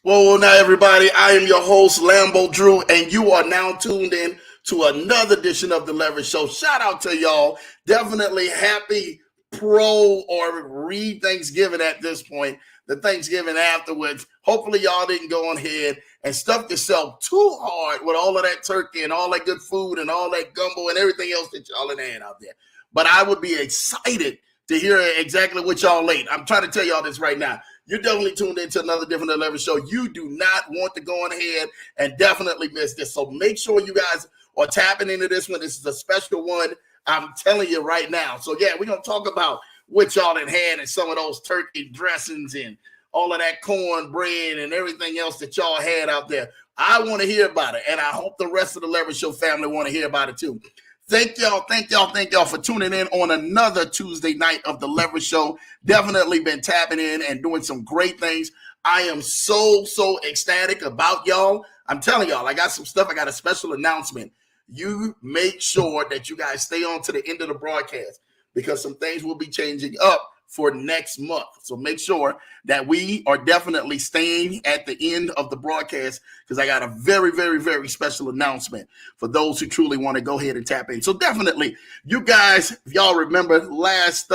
Well, now everybody, I am your host, Lambo Drew, and you are now tuned in to another edition of the Leverage Show. Shout out to y'all. Definitely happy pro or re-Thanksgiving at this point, the Thanksgiving afterwards. Hopefully y'all didn't go on ahead and stuff yourself too hard with all of that turkey and all that good food and all that gumbo and everything else that y'all in had out there. But I would be excited to hear exactly what y'all ate. I'm trying to tell y'all this right now. You're definitely tuned into another different Leverage Show. You do not want to go on ahead and definitely miss this. So make sure you guys are tapping into this one. This is a special one. I'm telling you right now. So yeah, we're going to talk about what y'all had and some of those turkey dressings and all of that cornbread and everything else that y'all had out there. I want to hear about it. And I hope the rest of the Leverage Show family want to hear about it too. Thank y'all for tuning in on another Tuesday night of the Leverage Show. Definitely been tapping in and doing some great things. I am so ecstatic about y'all. I'm telling y'all, I got some stuff. I got a special announcement. You make sure that you guys stay on to the end of the broadcast because some things will be changing up for next month. So make sure that we are definitely staying at the end of the broadcast because I got a very special announcement for those who truly want to go ahead and tap in. So definitely, you guys, if y'all remember last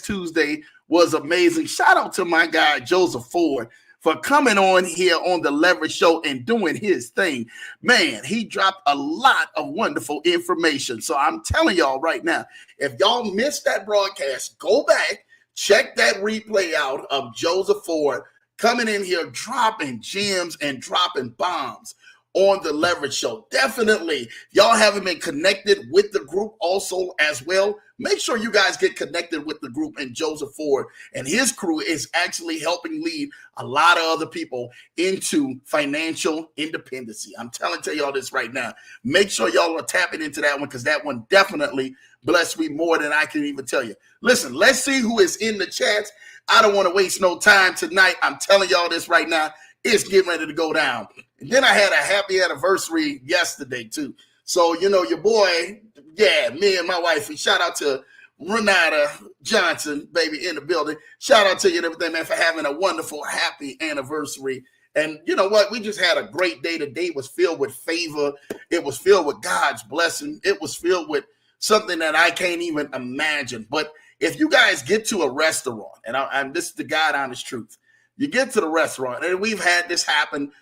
Tuesday was amazing. Shout out to my guy, Joseph Ford, for coming on here on the Leverage Show and doing his thing. Man, he dropped a lot of wonderful information. So I'm telling y'all right now, if y'all missed that broadcast, go back, check that replay out of Joseph Ford coming in here, dropping gems and dropping bombs on the Leverage Show. Definitely, if y'all haven't been connected with the group also as well, make sure you guys get connected with the group. And Joseph Ford and his crew is actually helping lead a lot of other people into financial independency. I'm telling y'all this right now. Make sure y'all are tapping into that one because that one definitely blessed me more than I can even tell you. Listen, let's see who is in the chats. I don't want to waste no time tonight. I'm telling y'all this right now. It's getting ready to go down. And then I had a happy anniversary yesterday, too. So, you know, your boy, yeah, me and my wife, shout out to Renata Johnson, baby, in the building. Shout out to you and everything, man, for having a wonderful, happy anniversary. And you know what? We just had a great day. The day was filled with favor. It was filled with God's blessing. It was filled with something that I can't even imagine. But if you guys get to a restaurant, and this is the God honest truth, you get to the restaurant, and we've had this happen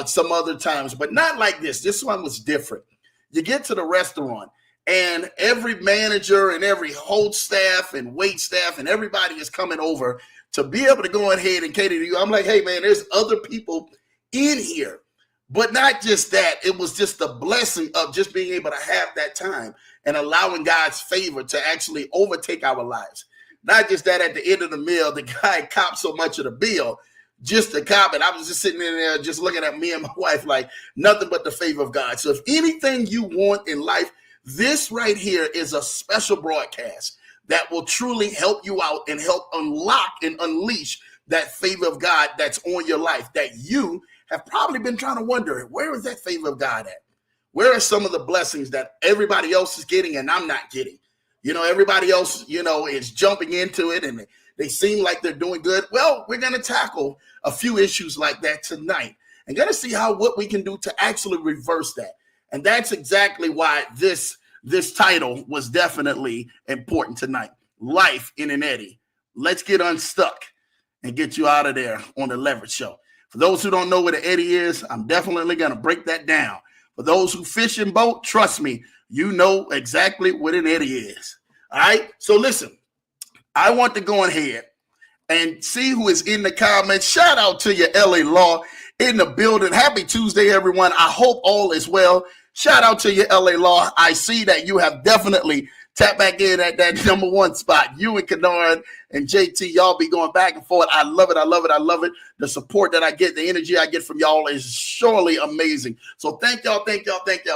some other times, but not like this. This one was different. You get to the restaurant, and every manager and every host staff and wait staff and everybody is coming over to be able to go ahead and cater to you. I'm like, hey, man, there's other people in here. But not just that. It was just the blessing of just being able to have that time and allowing God's favor to actually overtake our lives. Not just that at the end of the meal, the guy copped so much of the bill, just to cop it. I was just sitting in there just looking at me and my wife like nothing but the favor of God. So if anything you want in life, this right here is a special broadcast that will truly help you out and help unlock and unleash that favor of God that's on your life that you have probably been trying to wonder, where is that favor of God at? Where are some of the blessings that everybody else is getting and I'm not getting? You know, everybody else, you know, is jumping into it and they seem like they're doing good. Well, we're going to tackle a few issues like that tonight and going to see what we can do to actually reverse that. And that's exactly why this title was definitely important tonight. Life in an Eddy. Let's get unstuck and get you out of there on the Leverage Show. For those who don't know what an Eddy is, I'm definitely going to break that down. For those who fish and boat, trust me, you know exactly what an Eddy is. All right? So listen, I want to go ahead and see who is in the comments. Shout out to you, LA Law, in the building. Happy Tuesday, everyone. I hope all is well. Shout out to you, LA Law. I see that you have definitely tapped back in at that number one spot. You and Kennard and JT, y'all be going back and forth. I love it. The support that I get, the energy I get from y'all is surely amazing. So thank y'all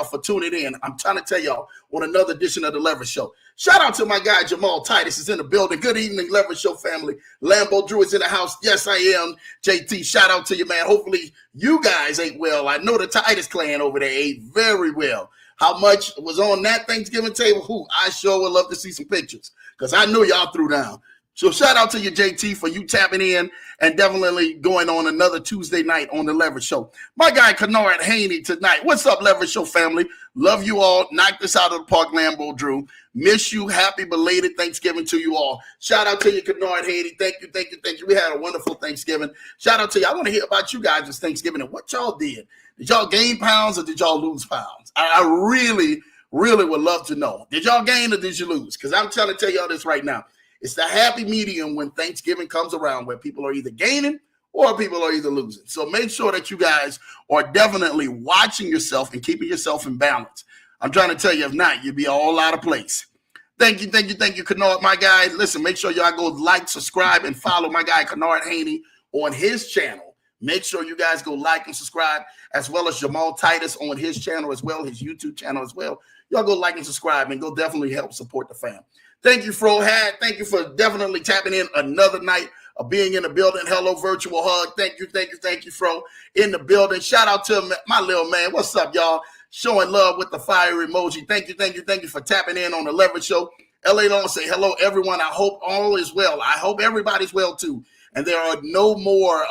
for tuning in. I'm trying to tell y'all on another edition of the Leverage Show. Shout out to my guy Jamal Titus is in the building. Good evening, Leverage Show family. Lambo Drew is in the house. Yes, I am. JT, shout out to you, man. Hopefully you guys ate well. I know the Titus clan over there ate very well. How much was on that Thanksgiving table? I sure would love to see some pictures because I know y'all threw down. So shout out to you, JT, for you tapping in and definitely going on another Tuesday night on the Leverage Show. My guy, Kennard Haney, tonight. What's up, Leverage Show family? Love you all. Knock this out of the park, Lambo Drew. Miss you. Happy belated Thanksgiving to you all. Shout out to you, Kennard Haney. Thank you, thank you, thank you. We had a wonderful Thanksgiving. Shout out to you. I want to hear about you guys this Thanksgiving and what y'all did. Did y'all gain pounds or did y'all lose pounds? I really would love to know. Did y'all gain or did you lose? Because I'm trying to tell y'all this right now. It's the happy medium when Thanksgiving comes around where people are either gaining or people are either losing. So make sure that you guys are definitely watching yourself and keeping yourself in balance. I'm trying to tell you, if not, you'll be all out of place. Thank you, Kennard, my guy. Listen, make sure y'all go like, subscribe, and follow my guy, Kennard Haney, on his channel. Make sure you guys go like and subscribe, as well as Jamal Titus on his channel as well, his YouTube channel as well. Y'all go like and subscribe and go definitely help support the fam. Thank you, Fro Hat. Thank you for definitely tapping in another night of being in the building. Hello, virtual hug. Thank you, Fro, in the building. Shout out to my little man. What's up, y'all? Showing love with the fire emoji. Thank you for tapping in on the Leverage Show. LA Long say, hello, everyone. I hope all is well. I hope everybody's well, too. And there are no more,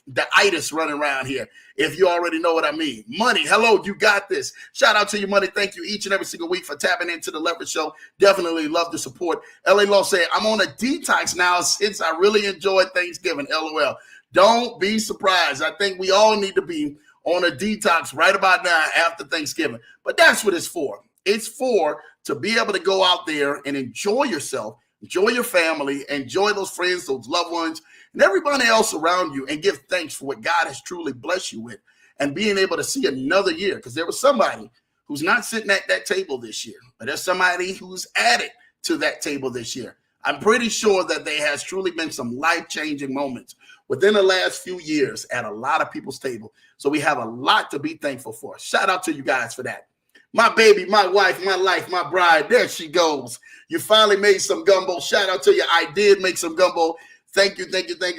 the itis running around here, if you already know what I mean. Money, hello, you got this. Shout out to you, Money. Thank you each and every single week for tapping into the Leverage Show. Definitely love the support. LA Law said, I'm on a detox now since I really enjoyed Thanksgiving. LOL. Don't be surprised. I think we all need to be on a detox right about now after Thanksgiving. But that's what it's for. It's for to be able to go out there and enjoy yourself, enjoy your family, enjoy those friends, those loved ones, and everybody else around you, and give thanks for what God has truly blessed you with, and being able to see another year. Because there was somebody who's not sitting at that table this year, but there's somebody who's added to that table this year. I'm pretty sure that there has truly been some life-changing moments within the last few years at a lot of people's table. So we have a lot to be thankful for. Shout out to you guys for that. My baby, my wife, my life, my bride, there she goes. You finally made some gumbo. Shout out to you. I did make some gumbo. Thank you.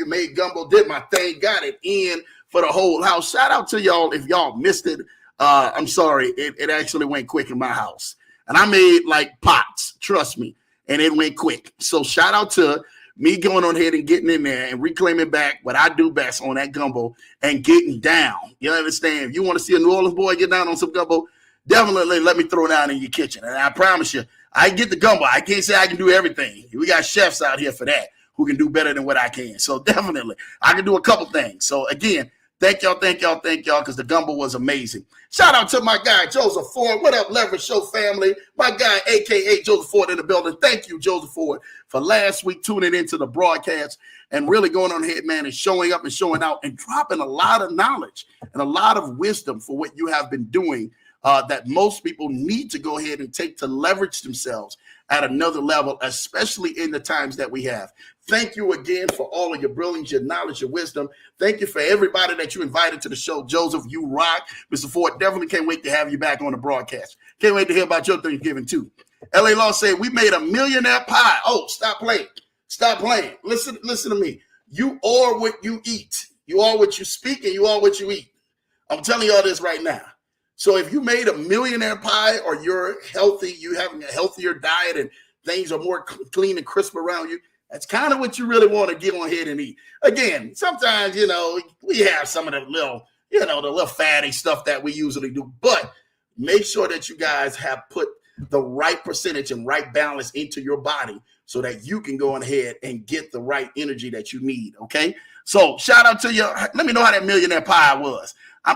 Made gumbo, did my thing, got it in for the whole house. Shout out to y'all if y'all missed it. I'm sorry. It actually went quick in my house. And I made like pots, trust me, and it went quick. So shout out to me going on ahead and getting in there and reclaiming back what I do best on that gumbo and getting down. You understand? If you want to see a New Orleans boy get down on some gumbo, definitely let me throw down in your kitchen. And I promise you, I get the gumbo. I can't say I can do everything. We got chefs out here for that who can do better than what I can. So definitely, I can do a couple things. So again, thank y'all, because the gumbo was amazing. Shout out to my guy, Joseph Ford. What up, Leverage Show family? My guy, a.k.a. Joseph Ford in the building. Thank you, Joseph Ford, for last week tuning into the broadcast and really going on ahead, man, and showing up and showing out and dropping a lot of knowledge and a lot of wisdom for what you have been doing that most people need to go ahead and take to leverage themselves at another level, especially in the times that we have. Thank you again for all of your brilliance, your knowledge, your wisdom. Thank you for everybody that you invited to the show. Joseph, you rock. Mr. Ford, definitely can't wait to have you back on the broadcast. Can't wait to hear about your Thanksgiving too. LA Law said, we made a millionaire pie. Oh, stop playing. Stop playing. Listen to me. You are what you eat. You are what you speak and you are what you eat. I'm telling you all this right now. So if you made a millionaire pie or you're healthy, you having a healthier diet and things are more clean and crisp around you, that's kind of what you really want to get on ahead and eat. Again, sometimes, we have some of the little fatty stuff that we usually do, but make sure that you guys have put the right percentage and right balance into your body so that you can go on ahead and get the right energy that you need, okay? So shout out to you. Let me know how that millionaire pie was. I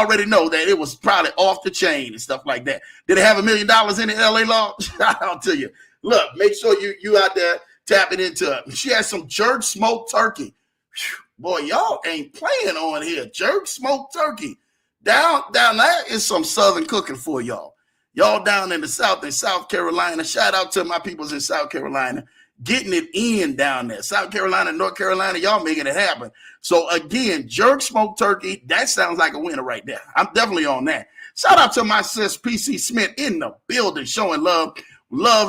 already know that it was probably off the chain and stuff like that. Did it have $1 million in it, LA Law? Shout out to you. Look, make sure you out there tapping into it. She has some jerk smoked turkey. Whew, boy, y'all ain't playing on here. Jerk smoked turkey. Down there is some Southern cooking for y'all. Y'all down in the South, in South Carolina. Shout out to my peoples in South Carolina. Getting it in down there. South Carolina, North Carolina, y'all making it happen. So again, jerk smoked turkey, that sounds like a winner right there. I'm definitely on that. Shout out to my sis PC Smith in the building, showing love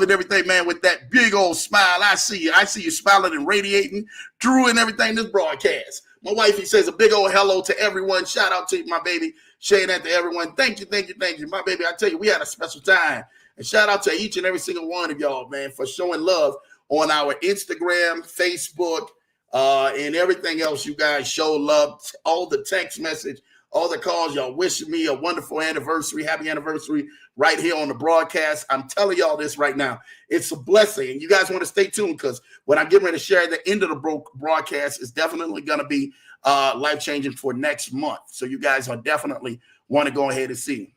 and everything, man, with that big old smile. I see you smiling and radiating through and everything this broadcast. My wifey says a big old hello to everyone. Shout out to you, my baby. Saying that to everyone. Thank you. My baby, I tell you, we had a special time. And shout out to each and every single one of y'all, man, for showing love on our Instagram, Facebook, and everything else. You guys show love, all the text message, all the calls. Y'all wishing me a wonderful anniversary, happy anniversary right here on the broadcast. I'm telling y'all this right now. It's a blessing. And you guys want to stay tuned because what I'm getting ready to share at the end of the broadcast is definitely going to be life-changing for next month. So you guys are definitely want to go ahead and see.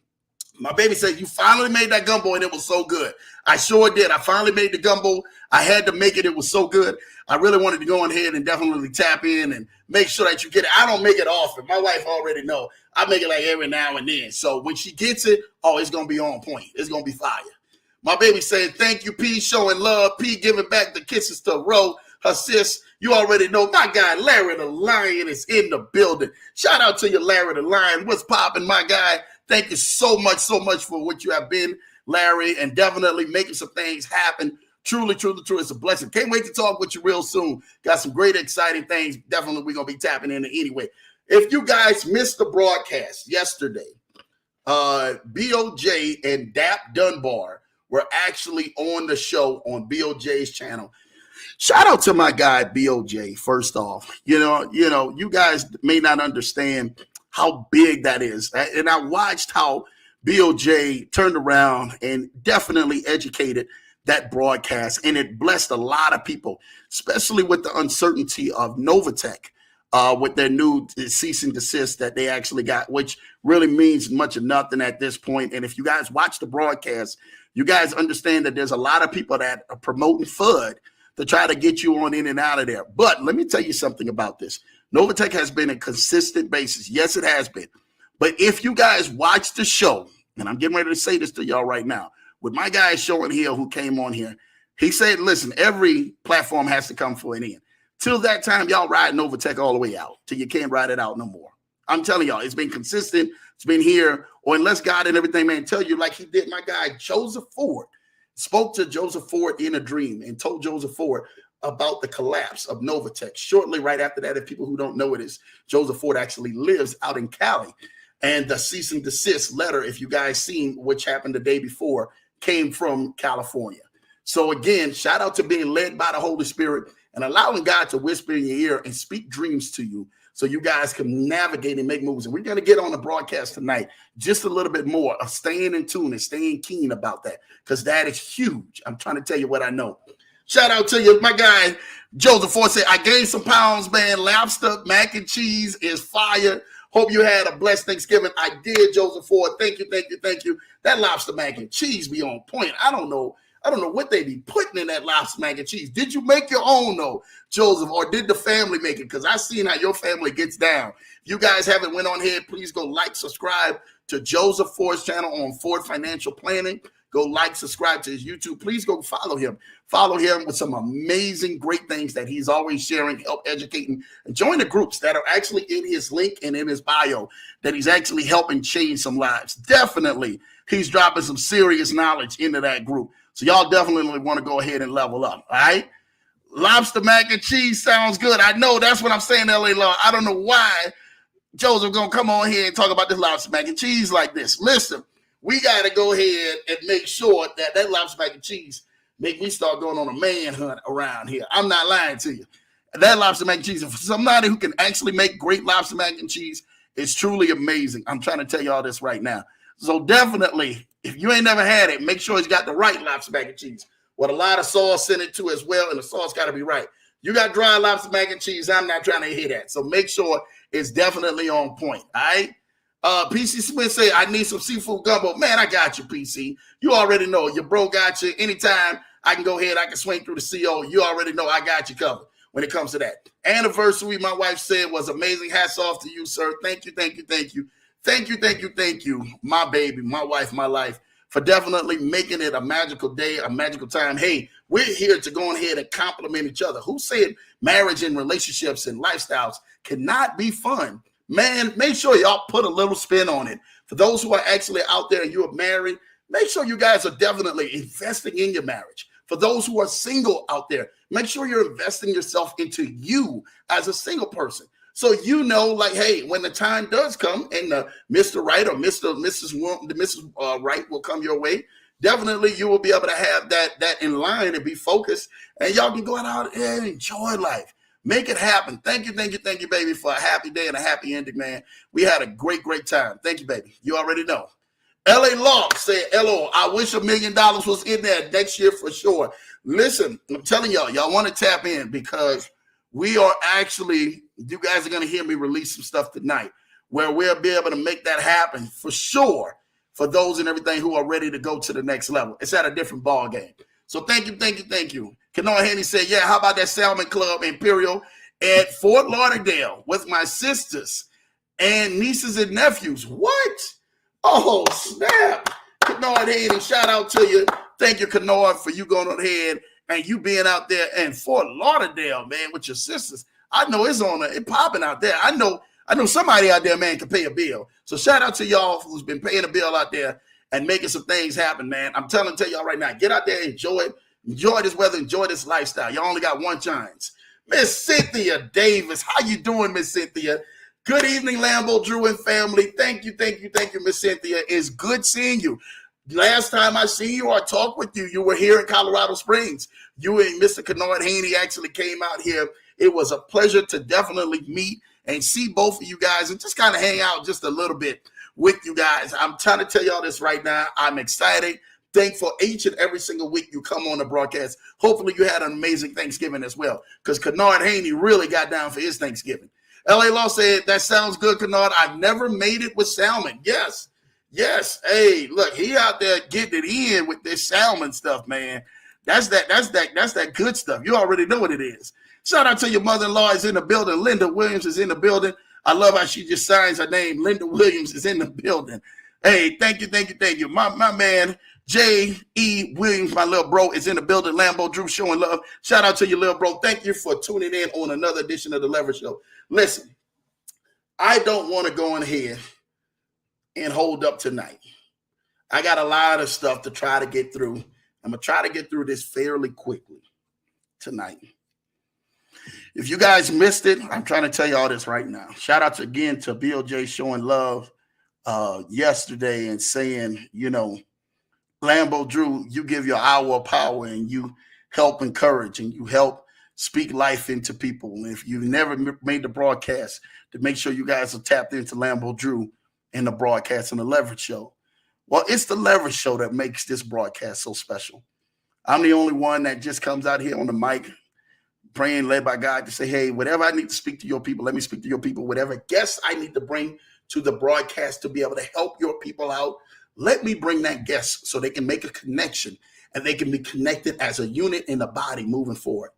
My baby said, you finally made that gumbo and it was so good. I sure did. I finally made the gumbo. I had to make it. It was so good. I really wanted to go ahead and definitely tap in and make sure that you get it. I don't make it often. My wife already know. I make it like every now and then. So when she gets it, oh, it's going to be on point. It's going to be fire. My baby saying, thank you, P, showing love. P giving back the kisses to Ro, her sis. You already know my guy, Larry the Lion, is in the building. Shout out to you, Larry the Lion. What's popping, my guy? Thank you so much for what you have been, Larry, and definitely making some things happen. Truly, truly, truly, it's a blessing. Can't wait to talk with you real soon. Got some great, exciting things. Definitely, we're going to be tapping into anyway. If you guys missed the broadcast yesterday, BOJ and Dap Dunbar were actually on the show on BOJ's channel. Shout out to my guy, BOJ, first off. You know, you guys may not understand how big that is. And I watched how BOJ turned around and definitely educated that broadcast, and it blessed a lot of people, especially with the uncertainty of Novatech with their new cease and desist that they actually got, which really means much of nothing at this point. And if you guys watch the broadcast, you guys understand that there's a lot of people that are promoting FUD to try to get you on in and out of there. But let me tell you something about this. Novatech has been a consistent basis. Yes, it has been. But if you guys watch the show, and I'm getting ready to say this to y'all right now, with my guy showing here who came on here, he said, listen, every platform has to come for an end. Till that time, y'all ride Novatech all the way out till you can't ride it out no more. I'm telling y'all, it's been consistent. It's been here. Or unless God and everything, man, tell you like he did my guy, Joseph Ford, spoke to Joseph Ford in a dream and told Joseph Ford about the collapse of Novatech. Shortly right after that, if people who don't know it, is Joseph Ford actually lives out in Cali. And the cease and desist letter, if you guys seen which happened the day before, came from California. So again, shout out to being led by the Holy Spirit and allowing God to whisper in your ear and speak dreams to you so you guys can navigate and make moves. And we're going to get on the broadcast tonight just a little bit more of staying in tune and staying keen about that, because that is huge. I'm trying to tell you what I know. Shout out to you, my guy, Joseph Ford said, I gained some pounds, man. Lobster, mac and cheese is fire. Hope you had a blessed Thanksgiving. I did, Joseph Ford. Thank you, thank you, thank you. That lobster mac and cheese be on point. I don't know what they be putting in that lobster mac and cheese. Did you make your own, though, Joseph, or did the family make it? Because I seen how your family gets down. If you guys haven't went on here, please go like, subscribe to Joseph Ford's channel on Ford Financial Planning. Go like, subscribe to his YouTube. Please go follow him. Follow him with some amazing, great things that he's always sharing, help educating, and join the groups that are actually in his link and in his bio that he's actually helping change some lives. Definitely, he's dropping some serious knowledge into that group. So y'all definitely want to go ahead and level up, all right? Lobster mac and cheese sounds good. I know that's what I'm saying, LA Law. I don't know why Joseph going to come on here and talk about this lobster mac and cheese like this. Listen, we got to go ahead and make sure that lobster mac and cheese make me start going on a manhunt around here. I'm not lying to you. That lobster mac and cheese, for somebody who can actually make great lobster mac and cheese, is truly amazing. I'm trying to tell you all this right now. So definitely, if you ain't never had it, make sure it's got the right lobster mac and cheese with a lot of sauce in it too as well, and the sauce got to be right. You got dry lobster mac and cheese, I'm not trying to hear that. So make sure it's definitely on point, all right? PC Smith say, I need some seafood gumbo. Man, I got you, PC. You already know. Your bro got you. Anytime I can go ahead, I can swing through the CO. You already know I got you covered when it comes to that. Anniversary, my wife said, was amazing. Hats off to you, sir. Thank you, thank you, thank you. Thank you, thank you, thank you, my baby, my wife, my life, for definitely making it a magical day, a magical time. Hey, we're here to go ahead and compliment each other. Who said marriage and relationships and lifestyles cannot be fun? Man, make sure y'all put a little spin on it. For those who are actually out there and you are married, make sure you guys are definitely investing in your marriage. For those who are single out there, make sure you're investing yourself into you as a single person. So you know, like, hey, when the time does come and Mr. Right or Mrs. Right will come your way, definitely you will be able to have that in line and be focused, and y'all can go out and enjoy life. Make it happen. Thank you, baby, for a happy day and a happy ending, man. We had a great time. Thank you, baby. You already know. LA Law said, "Hello, I wish $1 million was in there next year for sure." Listen, I'm telling y'all want to tap in, because we are actually, you guys are going to hear me release some stuff tonight where we'll be able to make that happen for sure for those and everything who are ready to go to the next level. It's at a different ball game. So thank you. Kanoa Haney said, "Yeah, how about that Salmon Club Imperial at Fort Lauderdale with my sisters and nieces and nephews?" What? Oh, snap. Kanoa Haney, shout out to you. Thank you, Kanoa, for you going ahead and you being out there in Fort Lauderdale, man, with your sisters. I know it's popping out there. I know somebody out there, man, can pay a bill. So shout out to y'all who's been paying a bill out there and making some things happen, man. I'm telling y'all right now, get out there, enjoy it. Enjoy this weather, enjoy this lifestyle. Y'all only got one chance. Miss Cynthia Davis, how you doing, Miss Cynthia? Good evening, Lambo, Drew, and family. Thank you, Miss Cynthia. It's good seeing you. Last time I seen you or talked with you, you were here in Colorado Springs. You and Mr. Kennard Haney actually came out here. It was a pleasure to definitely meet and see both of you guys and just kind of hang out just a little bit with you guys. I'm trying to tell y'all this right now. I'm excited. Thankful each and every single week you come on the broadcast. Hopefully you had an amazing Thanksgiving as well, because Kennard Haney really got down for his Thanksgiving. LA Law said, "That sounds good, Kennard. I've never made it with salmon." Yes. Hey, look, he out there getting it in with this salmon stuff, man. That's that good stuff. You already know what it is. Shout out to your mother-in-law is in the building. Linda Williams is in the building. I love how she just signs her name. Linda Williams is in the building. Hey, thank you. My man, J.E. Williams, my little bro, is in the building. Lambo Drew showing love. Shout out to you, little bro. Thank you for tuning in on another edition of The Leverage Show. Listen, I don't want to go in here and hold up tonight. I got a lot of stuff to try to get through. I'm going to try to get through this fairly quickly tonight. If you guys missed it, I'm trying to tell you all this right now. Shout out again to Bill J showing love yesterday and saying, Lambo Drew, you give your hour of power and you help encourage and you help speak life into people. And if you've never made the broadcast, to make sure you guys are tapped into Lambo Drew in the broadcast and the Leverage Show. Well, it's the Leverage Show that makes this broadcast so special. I'm the only one that just comes out here on the mic, praying, led by God, to say, hey, whatever I need to speak to your people, let me speak to your people. Whatever guests I need to bring to the broadcast to be able to help your people out, let me bring that guest so they can make a connection and they can be connected as a unit in the body moving forward.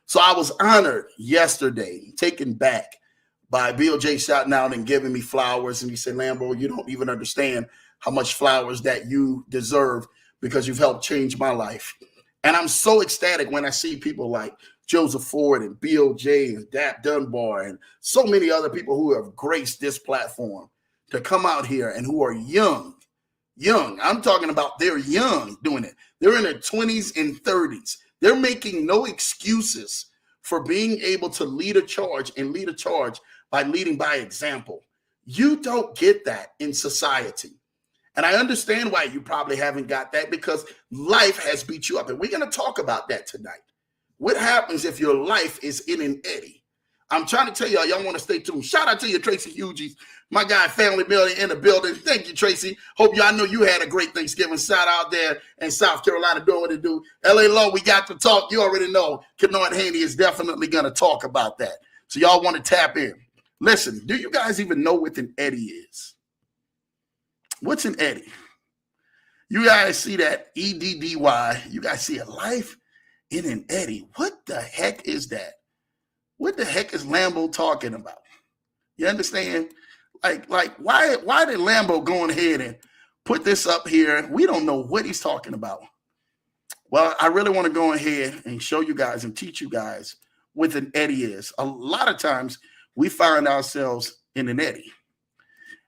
So I was honored yesterday, taken back by Bill J shouting out and giving me flowers. And he said, Lambo, you don't even understand how much flowers that you deserve because you've helped change my life. And I'm so ecstatic when I see people like Joseph Ford and Bill J and Dap Dunbar and so many other people who have graced this platform to come out here and who are young. I'm talking about they're young doing it. They're in their 20s and 30s. They're making no excuses for being able to lead a charge by leading by example. You don't get that in society. And I understand why you probably haven't got that, because life has beat you up. And we're going to talk about that tonight. What happens if your life is in an eddy? I'm trying to tell y'all want to stay tuned. Shout out to you, Tracy Hughes, my guy, Family Building in the building. Thank you, Tracy. Hope y'all know you had a great Thanksgiving. Shout out there in South Carolina doing what it do. LA Law, we got to talk. You already know Kennard Haney is definitely going to talk about that. So y'all want to tap in. Listen, do you guys even know what an eddy is? What's an eddy? You guys see that EDDY. You guys see a life in an eddy. What the heck is that? What the heck is Lambo talking about? You understand? Like why did Lambo go ahead and put this up here? We don't know what he's talking about. Well, I really want to go ahead and show you guys and teach you guys what an eddy is. A lot of times we find ourselves in an eddy.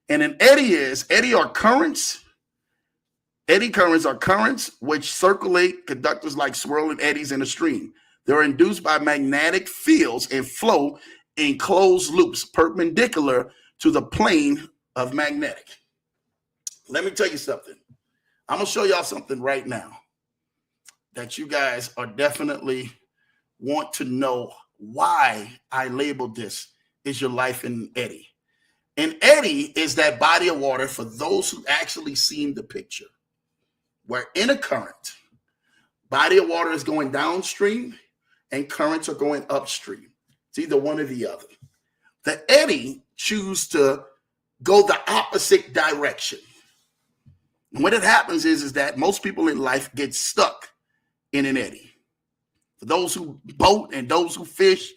And an eddy are currents. Eddy currents are currents which circulate conductors like swirling eddies in a stream. They're induced by magnetic fields and flow in closed loops perpendicular to the plane of magnetic. Let me tell you something. I'm going to show y'all something right now that you guys are definitely want to know why I labeled this is your life in Eddy. And Eddy is that body of water for those who actually seen the picture, where in a current, body of water is going downstream and currents are going upstream. It's either one or the other. The Eddy choose to go the opposite direction. And what it happens is that most people in life get stuck in an eddy. For those who boat and those who fish,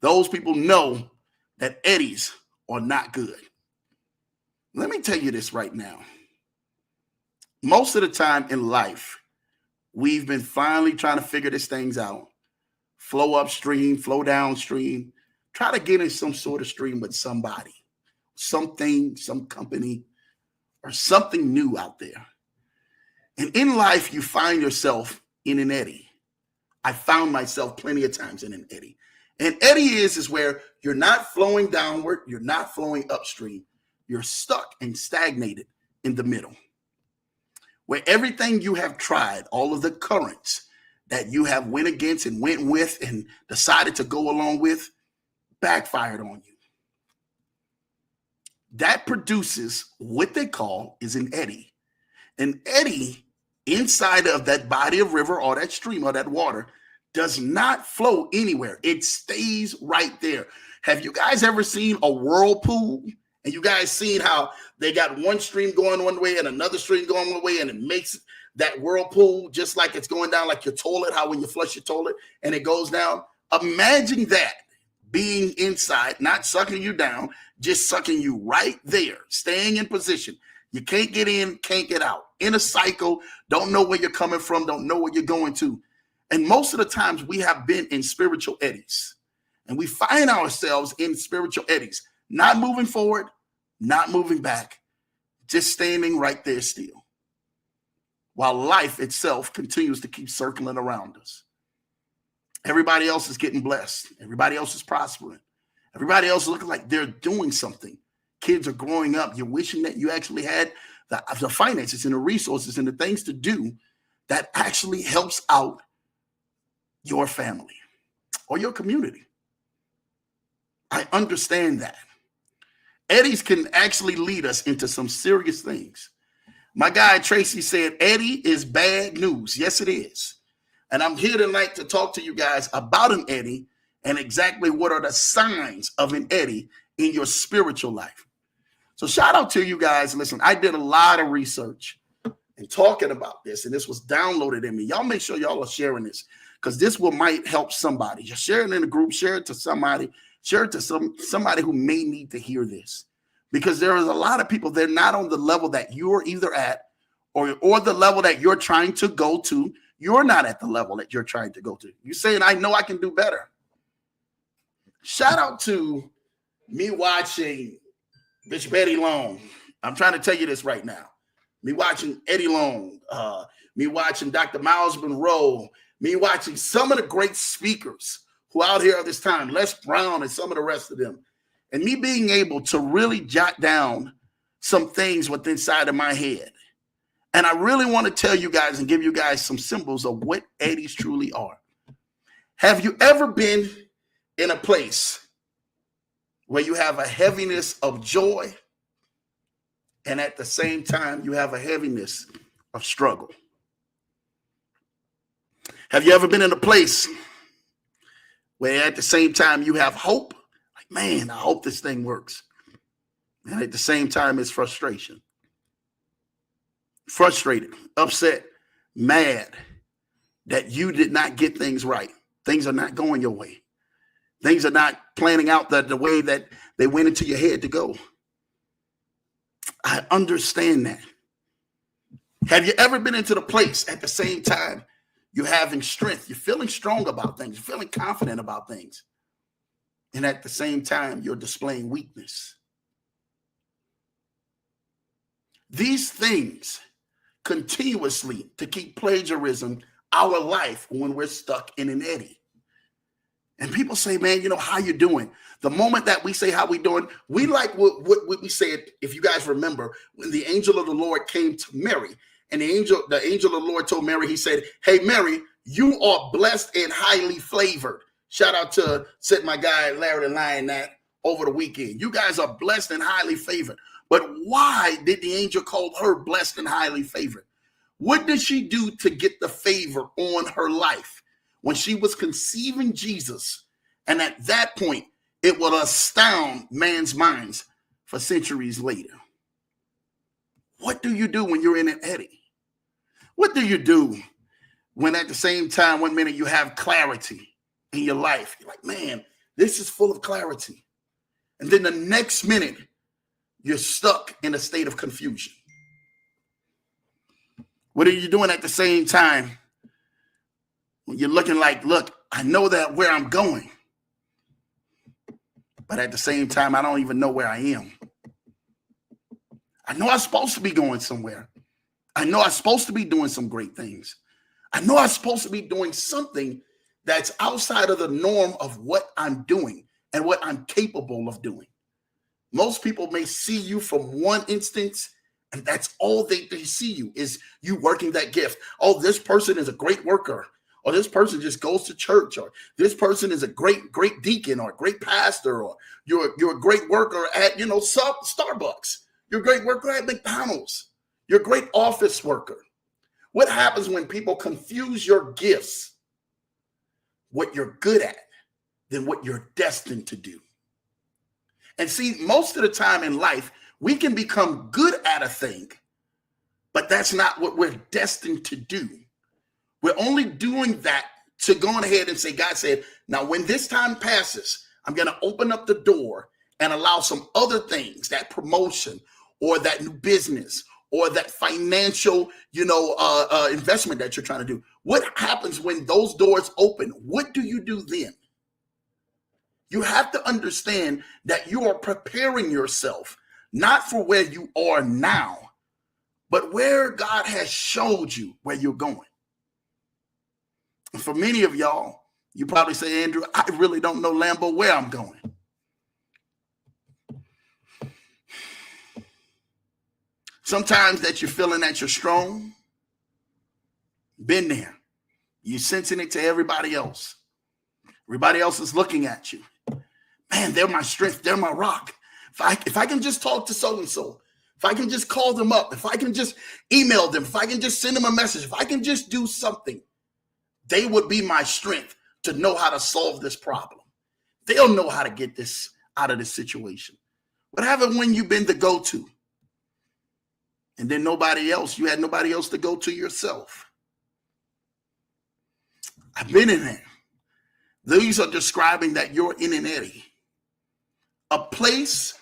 those people know that eddies are not good. Let me tell you this right now. Most of the time in life, we've been finally trying to figure these things out. Flow upstream, flow downstream. Try to get in some sort of stream with somebody, something, some company, or something new out there. And in life, you find yourself in an eddy. I found myself plenty of times in an eddy. And eddy is where you're not flowing downward, you're not flowing upstream. You're stuck and stagnated in the middle, where everything you have tried, all of the currents that you have went against and went with and decided to go along with, backfired on you. That produces what they call is an eddy. An eddy inside of that body of river or that stream or that water does not flow anywhere. It stays right there. Have you guys ever seen a whirlpool? And you guys seen how they got one stream going one way and another stream going one way, and it makes that whirlpool just like it's going down like your toilet, how when you flush your toilet and it goes down? Imagine that being inside, not sucking you down, just sucking you right there, staying in position. You can't get in, can't get out. In a cycle, don't know where you're coming from, don't know where you're going to. And most of the times we have been in spiritual eddies, and we find ourselves in spiritual eddies, not moving forward, not moving back, just standing right there still, while life itself continues to keep circling around us. Everybody else is getting blessed. Everybody else is prospering. Everybody else is looking like they're doing something. Kids are growing up. You're wishing that you actually had the finances and the resources and the things to do that actually helps out your family or your community. I understand that. Eddies can actually lead us into some serious things. My guy Tracy said, Eddy is bad news. Yes, it is. And I'm here tonight to talk to you guys about an eddy and exactly what are the signs of an eddy in your spiritual life. So shout out to you guys. Listen, I did a lot of research and talking about this, and this was downloaded in me. Y'all make sure y'all are sharing this, because this might help somebody. Just share it in a group, share it to somebody, share it to somebody who may need to hear this, because there is a lot of people, they're not on the level that you're either at or the level that you're trying to go to. You're not at the level that you're trying to go to. You're saying, I know I can do better. Shout out to me watching Bishop Eddy Long. I'm trying to tell you this right now. Me watching Eddy Long, me watching Dr. Miles Monroe, me watching some of the great speakers who out here at this time, Les Brown and some of the rest of them, and me being able to really jot down some things within inside of my head. And I really want to tell you guys and give you guys some symbols of what eddies truly are. Have you ever been in a place where you have a heaviness of joy and at the same time you have a heaviness of struggle? Have you ever been in a place where at the same time you have hope? Like, man, I hope this thing works. And at the same time, it's frustration. Frustrated, upset, mad that you did not get things right. Things are not going your way. Things are not planning out the way that they went into your head to go. I understand that. Have you ever been into the place at the same time you're having strength, you're feeling strong about things, you're feeling confident about things, and at the same time you're displaying weakness? These things continuously to keep plagiarism our life when we're stuck in an eddy. And people say, man, how you doing? The moment that we say how we doing, we like what we said, if you guys remember, when the angel of the Lord came to Mary And the angel of the Lord told Mary, he said, hey, Mary, you are blessed and highly flavored. Shout out to, said my guy, Larry the Lion, that over the weekend. You guys are blessed and highly favored. But why did the angel call her blessed and highly favored? What did she do to get the favor on her life when she was conceiving Jesus? And at that point, it would astound man's minds for centuries later. What do you do when you're in an eddy? What do you do when at the same time, 1 minute you have clarity in your life? You're like, man, this is full of clarity. And then the next minute, you're stuck in a state of confusion. What are you doing at the same time when you're looking like, look, I know that where I'm going, but at the same time, I don't even know where I am. I know I'm supposed to be going somewhere. I know I'm supposed to be doing some great things. I know I'm supposed to be doing something that's outside of the norm of what I'm doing and what I'm capable of doing. Most people may see you from one instance, and that's all they see you is you working that gift. Oh, this person is a great worker, or this person just goes to church, or this person is a great deacon or a great pastor, or you're a great worker at, Starbucks. You're a great worker at McDonald's. You're a great office worker. What happens when people confuse your gifts, what you're good at, than what you're destined to do? And see, most of the time in life, we can become good at a thing, but that's not what we're destined to do. We're only doing that to go on ahead and say, God said, now when this time passes, I'm going to open up the door and allow some other things, that promotion or that new business or that financial, investment that you're trying to do. What happens when those doors open? What do you do then? You have to understand that you are preparing yourself, not for where you are now, but where God has showed you where you're going. And for many of y'all, you probably say, Andrew, I really don't know, Lambo, where I'm going. Sometimes that you're feeling that you're strong, been there. You're sensing it to everybody else. Everybody else is looking at you. Man, they're my strength. They're my rock. If I can just talk to so-and-so, if I can just call them up, if I can just email them, if I can just send them a message, if I can just do something, they would be my strength to know how to solve this problem. They'll know how to get this out of this situation. What happened when you've been the go-to? And then you had nobody else to go to yourself. I've been in there. These are describing that you're in an eddy. A place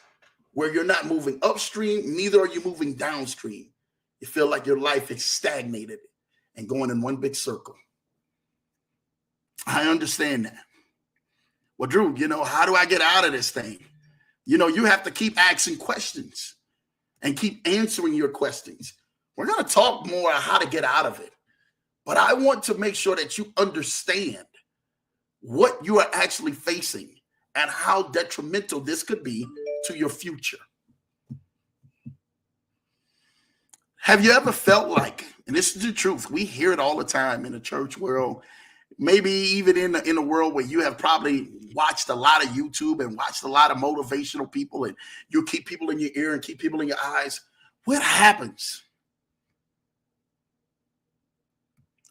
where you're not moving upstream, neither are you moving downstream. You feel like your life is stagnated and going in one big circle. I understand that. Well, Drew, how do I get out of this thing? You have to keep asking questions and keep answering your questions. We're going to talk more on how to get out of it. But I want to make sure that you understand what you are actually facing and how detrimental this could be to your future. Have you ever felt like, and this is the truth, we hear it all the time in the church world, maybe even in a world where you have probably watched a lot of YouTube and watched a lot of motivational people, and you keep people in your ear and keep people in your eyes. What happens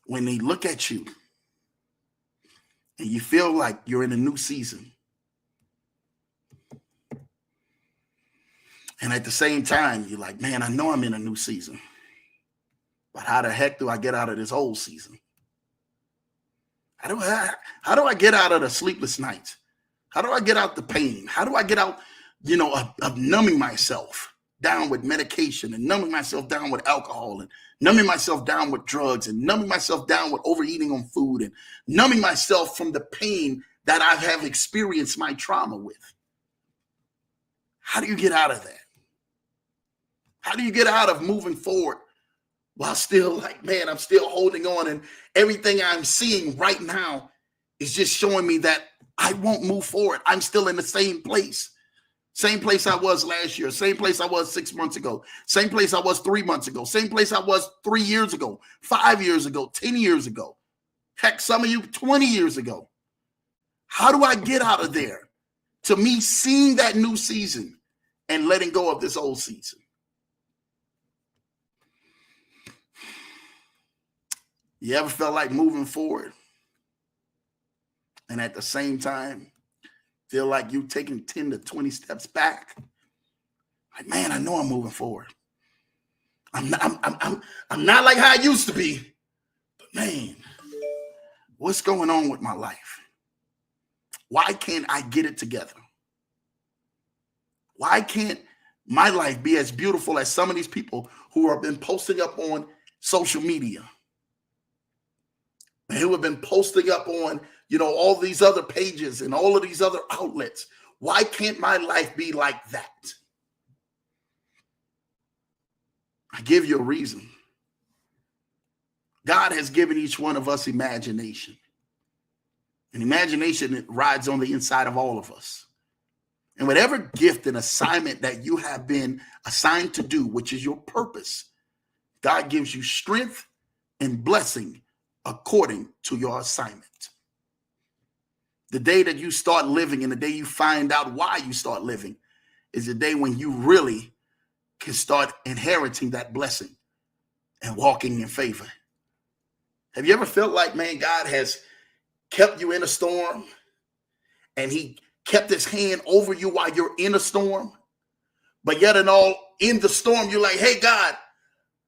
when they look at you and you feel like you're in a new season? And at the same time, you're like, man, I know I'm in a new season, but how the heck do I get out of this old season? How do I get out of the sleepless nights? How do I get out the pain? How do I get out, of numbing myself down with medication and numbing myself down with alcohol and numbing myself down with drugs and numbing myself down with overeating on food and numbing myself from the pain that I have experienced my trauma with? How do you get out of that? How do you get out of moving forward while still like, man, I'm still holding on, and everything I'm seeing right now is just showing me that I won't move forward. I'm still in the same place. Same place I was last year. Same place I was 6 months ago. Same place I was 3 months ago. Same place I was 3 years ago, 5 years ago, 10 years ago. Heck, some of you 20 years ago. How do I get out of there? To me, seeing that new season and letting go of this old season. You ever felt like moving forward and at the same time feel like you taking 10 to 20 steps back? Like, man, I know I'm moving forward. I'm not like how I used to be. But man, what's going on with my life? Why can't I get it together? Why can't my life be as beautiful as some of these people who have been posting up on social media? And who have been posting up on, all these other pages and all of these other outlets. Why can't my life be like that? I give you a reason. God has given each one of us imagination. And imagination rides on the inside of all of us. And whatever gift and assignment that you have been assigned to do, which is your purpose, God gives you strength and blessing according to your assignment. The day that you start living and the day you find out why you start living is the day when you really can start inheriting that blessing and walking in favor. Have you ever felt like, man, God has kept you in a storm and he kept his hand over you while you're in a storm, but yet and all in the storm, you're like, hey, God,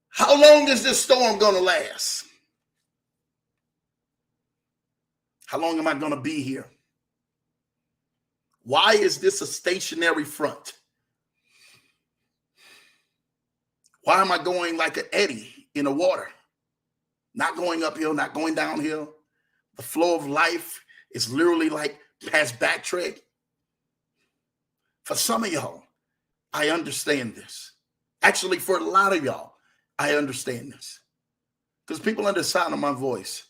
how long is this storm going to last? How long am I going to be here? Why is this a stationary front? Why am I going like an eddy in the water? Not going uphill, not going downhill. The flow of life is literally like past backtrack. For some of y'all, I understand this. Actually, for a lot of y'all, I understand this. Because people under the sound of my voice,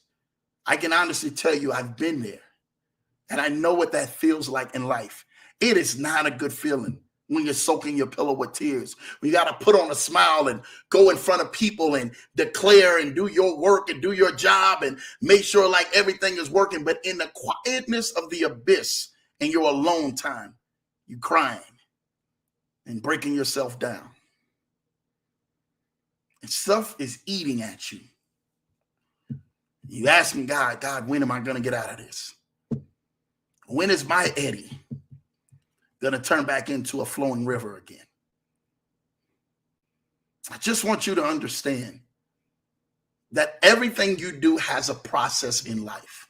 I can honestly tell you I've been there. And I know what that feels like in life. It is not a good feeling when you're soaking your pillow with tears. When you got to put on a smile and go in front of people and declare and do your work and do your job and make sure like everything is working. But in the quietness of the abyss and your alone time, you crying and breaking yourself down. And stuff is eating at you. You asking God, when am I going to get out of this? When is my eddy going to turn back into a flowing river again? I just want you to understand that everything you do has a process in life.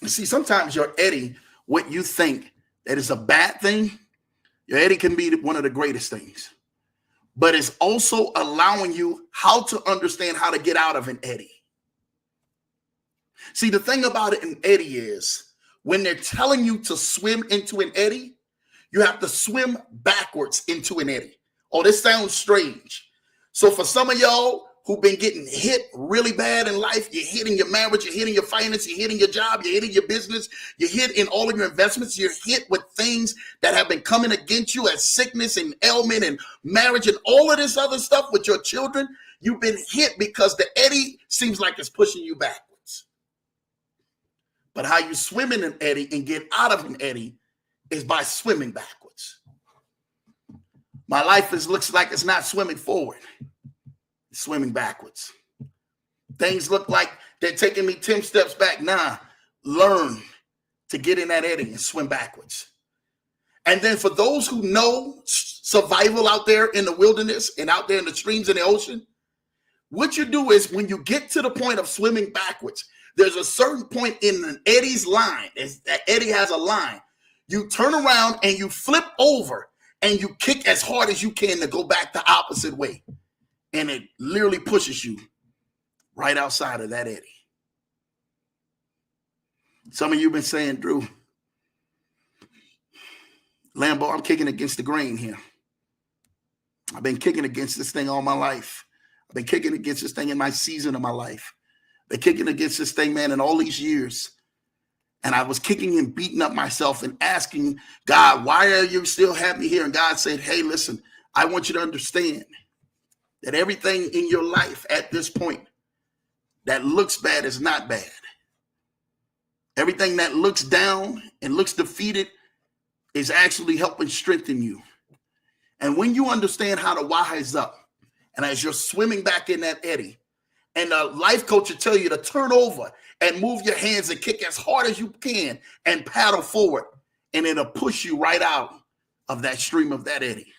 You see, sometimes your eddy, what you think that is a bad thing, your eddy can be one of the greatest things. But it's also allowing you how to understand how to get out of an eddy. See, the thing about it in eddy is when they're telling you to swim into an eddy, you have to swim backwards into an eddy. Oh, this sounds strange. So for some of y'all who've been getting hit really bad in life, you're hitting your marriage, you're hitting your finance, you're hitting your job, you're hitting your business, you're hit in all of your investments, you're hit with things that have been coming against you as sickness and ailment and marriage and all of this other stuff with your children. You've been hit because the eddy seems like it's pushing you backwards. But how you swim in an eddy and get out of an eddy is by swimming backwards. My life looks like it's not swimming forward. It's swimming backwards. Things look like they're taking me 10 steps back. Nah, learn to get in that eddy and swim backwards. And then for those who know survival out there in the wilderness and out there in the streams and the ocean, what you do is when you get to the point of swimming backwards, there's a certain point in an eddy's line. That eddy has a line. You turn around and you flip over and you kick as hard as you can to go back the opposite way. And it literally pushes you right outside of that eddy. Some of you have been saying, Drew, Lambo, I'm kicking against the grain here. I've been kicking against this thing all my life. I've been kicking against this thing in my season of my life. Been kicking against this thing, man, in all these years. And I was kicking and beating up myself and asking God, why are you still have me here? And God said, hey, listen, I want you to understand that everything in your life at this point that looks bad is not bad. Everything that looks down and looks defeated is actually helping strengthen you. And when you understand how to wise up, and as you're swimming back in that eddy, and the life coach will tell you to turn over and move your hands and kick as hard as you can and paddle forward, and it'll push you right out of that stream of that eddy,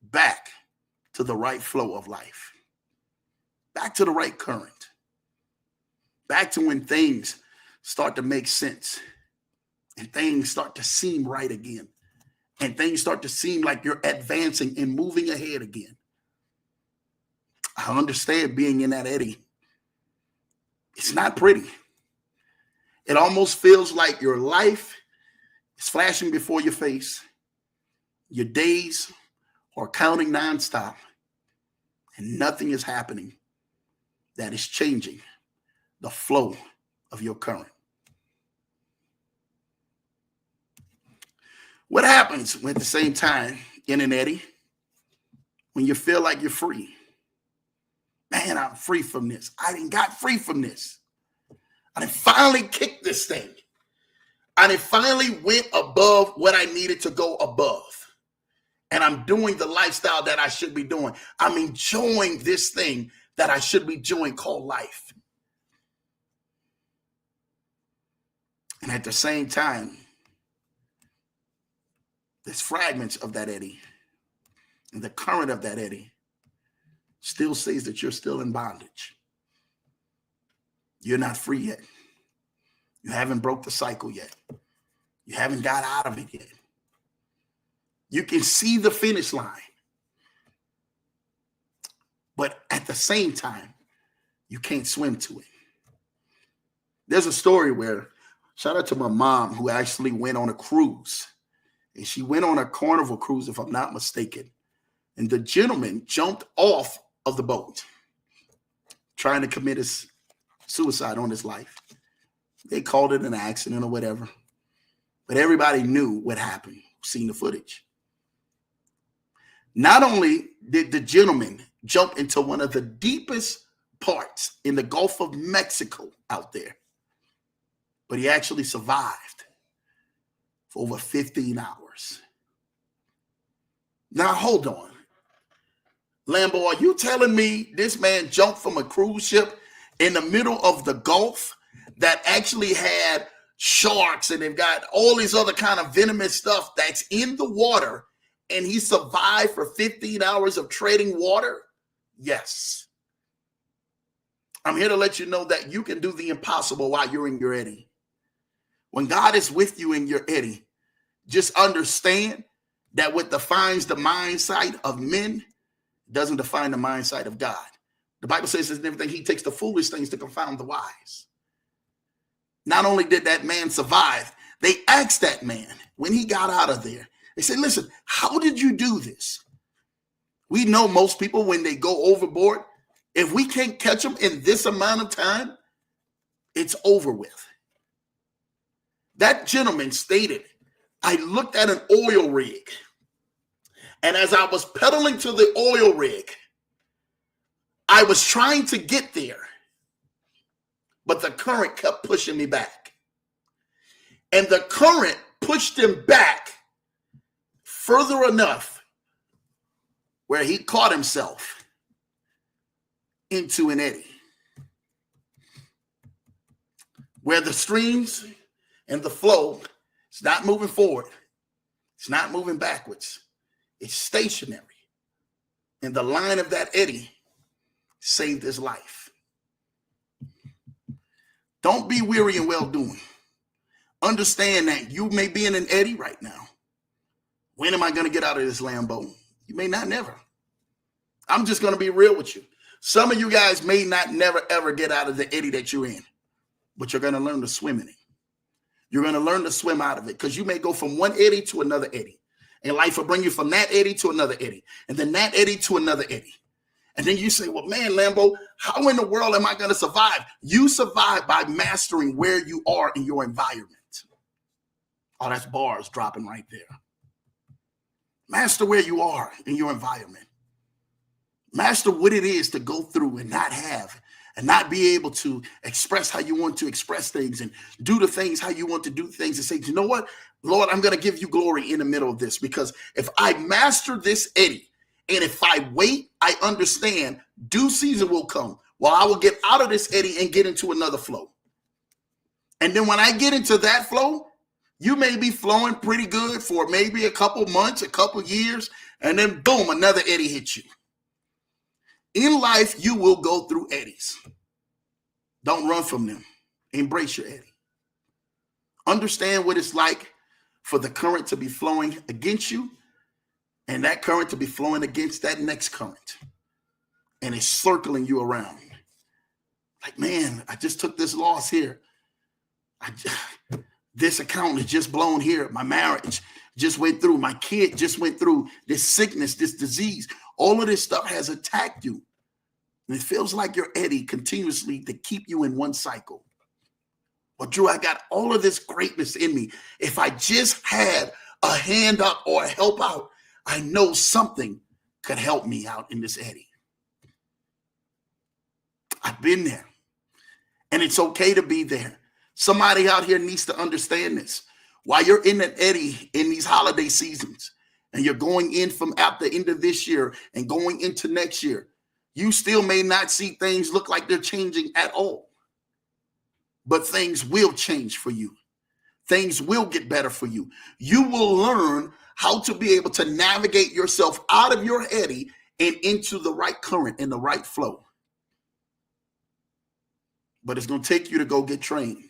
back to the right flow of life, back to the right current, back to when things start to make sense and things start to seem right again, and things start to seem like you're advancing and moving ahead again. I understand being in that eddy. It's not pretty. It almost feels like your life is flashing before your face. Your days are counting nonstop, and nothing is happening that is changing the flow of your current. What happens at the same time in an eddy when you feel like you're free? Man, I'm free from this. I done got free from this. I done finally kicked this thing. I done finally went above what I needed to go above. And I'm doing the lifestyle that I should be doing. I'm enjoying this thing that I should be doing called life. And at the same time, there's fragments of that eddy. And the current of that eddy still says that you're still in bondage. You're not free yet. You haven't broke the cycle yet. You haven't got out of it yet. You can see the finish line. But at the same time, you can't swim to it. There's a story where, shout out to my mom, who actually went on a cruise. And she went on a Carnival cruise, if I'm not mistaken. And the gentleman jumped off of the boat, trying to commit his suicide on his life. They called it an accident or whatever. But everybody knew what happened, seen the footage. Not only did the gentleman jump into one of the deepest parts in the Gulf of Mexico out there, but he actually survived for over 15 hours. Now, hold on. Lambo, are you telling me this man jumped from a cruise ship in the middle of the Gulf that actually had sharks and they've got all these other kind of venomous stuff that's in the water, and he survived for 15 hours of treading water? Yes. I'm here to let you know that you can do the impossible while you're in your eddy. When God is with you in your eddy, just understand that what defines the mindset of men doesn't define the mindset of God. The Bible says in everything, he takes the foolish things to confound the wise. Not only did that man survive, they asked that man when he got out of there, they said, listen, how did you do this? We know most people, when they go overboard, if we can't catch them in this amount of time, it's over with. That gentleman stated, I looked at an oil rig, and as I was pedaling to the oil rig, I was trying to get there, but the current kept pushing me back. And the current pushed him back further enough where he caught himself into an eddy, where the streams and the flow is not moving forward. It's not moving backwards. It's stationary. And the line of that eddy saved his life. Don't be weary in well-doing. Understand that you may be in an eddy right now. When am I going to get out of this Lambo? You may not never. I'm just going to be real with you. Some of you guys may not never, ever get out of the eddy that you're in, but you're going to learn to swim in it. You're going to learn to swim out of it, because you may go from one eddy to another eddy. And life will bring you from that eddy to another eddy, and then that eddy to another eddy. And then you say, well, man, Lambo, how in the world am I going to survive? You survive by mastering where you are in your environment. Oh, that's bars dropping right there. Master where you are in your environment. Master what it is to go through and not have and not be able to express how you want to express things and do the things how you want to do things and say, you know what, Lord, I'm going to give you glory in the middle of this, because if I master this Eddy and if I wait, I understand due season will come. Well, I will get out of this Eddy and get into another flow. And then when I get into that flow, you may be flowing pretty good for maybe a couple months, a couple years, and then boom, another Eddy hits you. In life, you will go through eddies. Don't run from them. Embrace your eddy. Understand what it's like for the current to be flowing against you and that current to be flowing against that next current. And it's circling you around. Like, man, I just took this loss here. This account is just blown here. My marriage just went through. My kid just went through this sickness, this disease. All of this stuff has attacked you. And it feels like you're Eddy continuously to keep you in one cycle. Well, Drew, I got all of this greatness in me. If I just had a hand up or a help out, I know something could help me out in this Eddy. I've been there. And it's okay to be there. Somebody out here needs to understand this. While you're in that Eddy in these holiday seasons, and you're going in from at the end of this year and going into next year, you still may not see things look like they're changing at all. But things will change for you. Things will get better for you. You will learn how to be able to navigate yourself out of your Eddy and into the right current and the right flow. But it's going to take you to go get trained.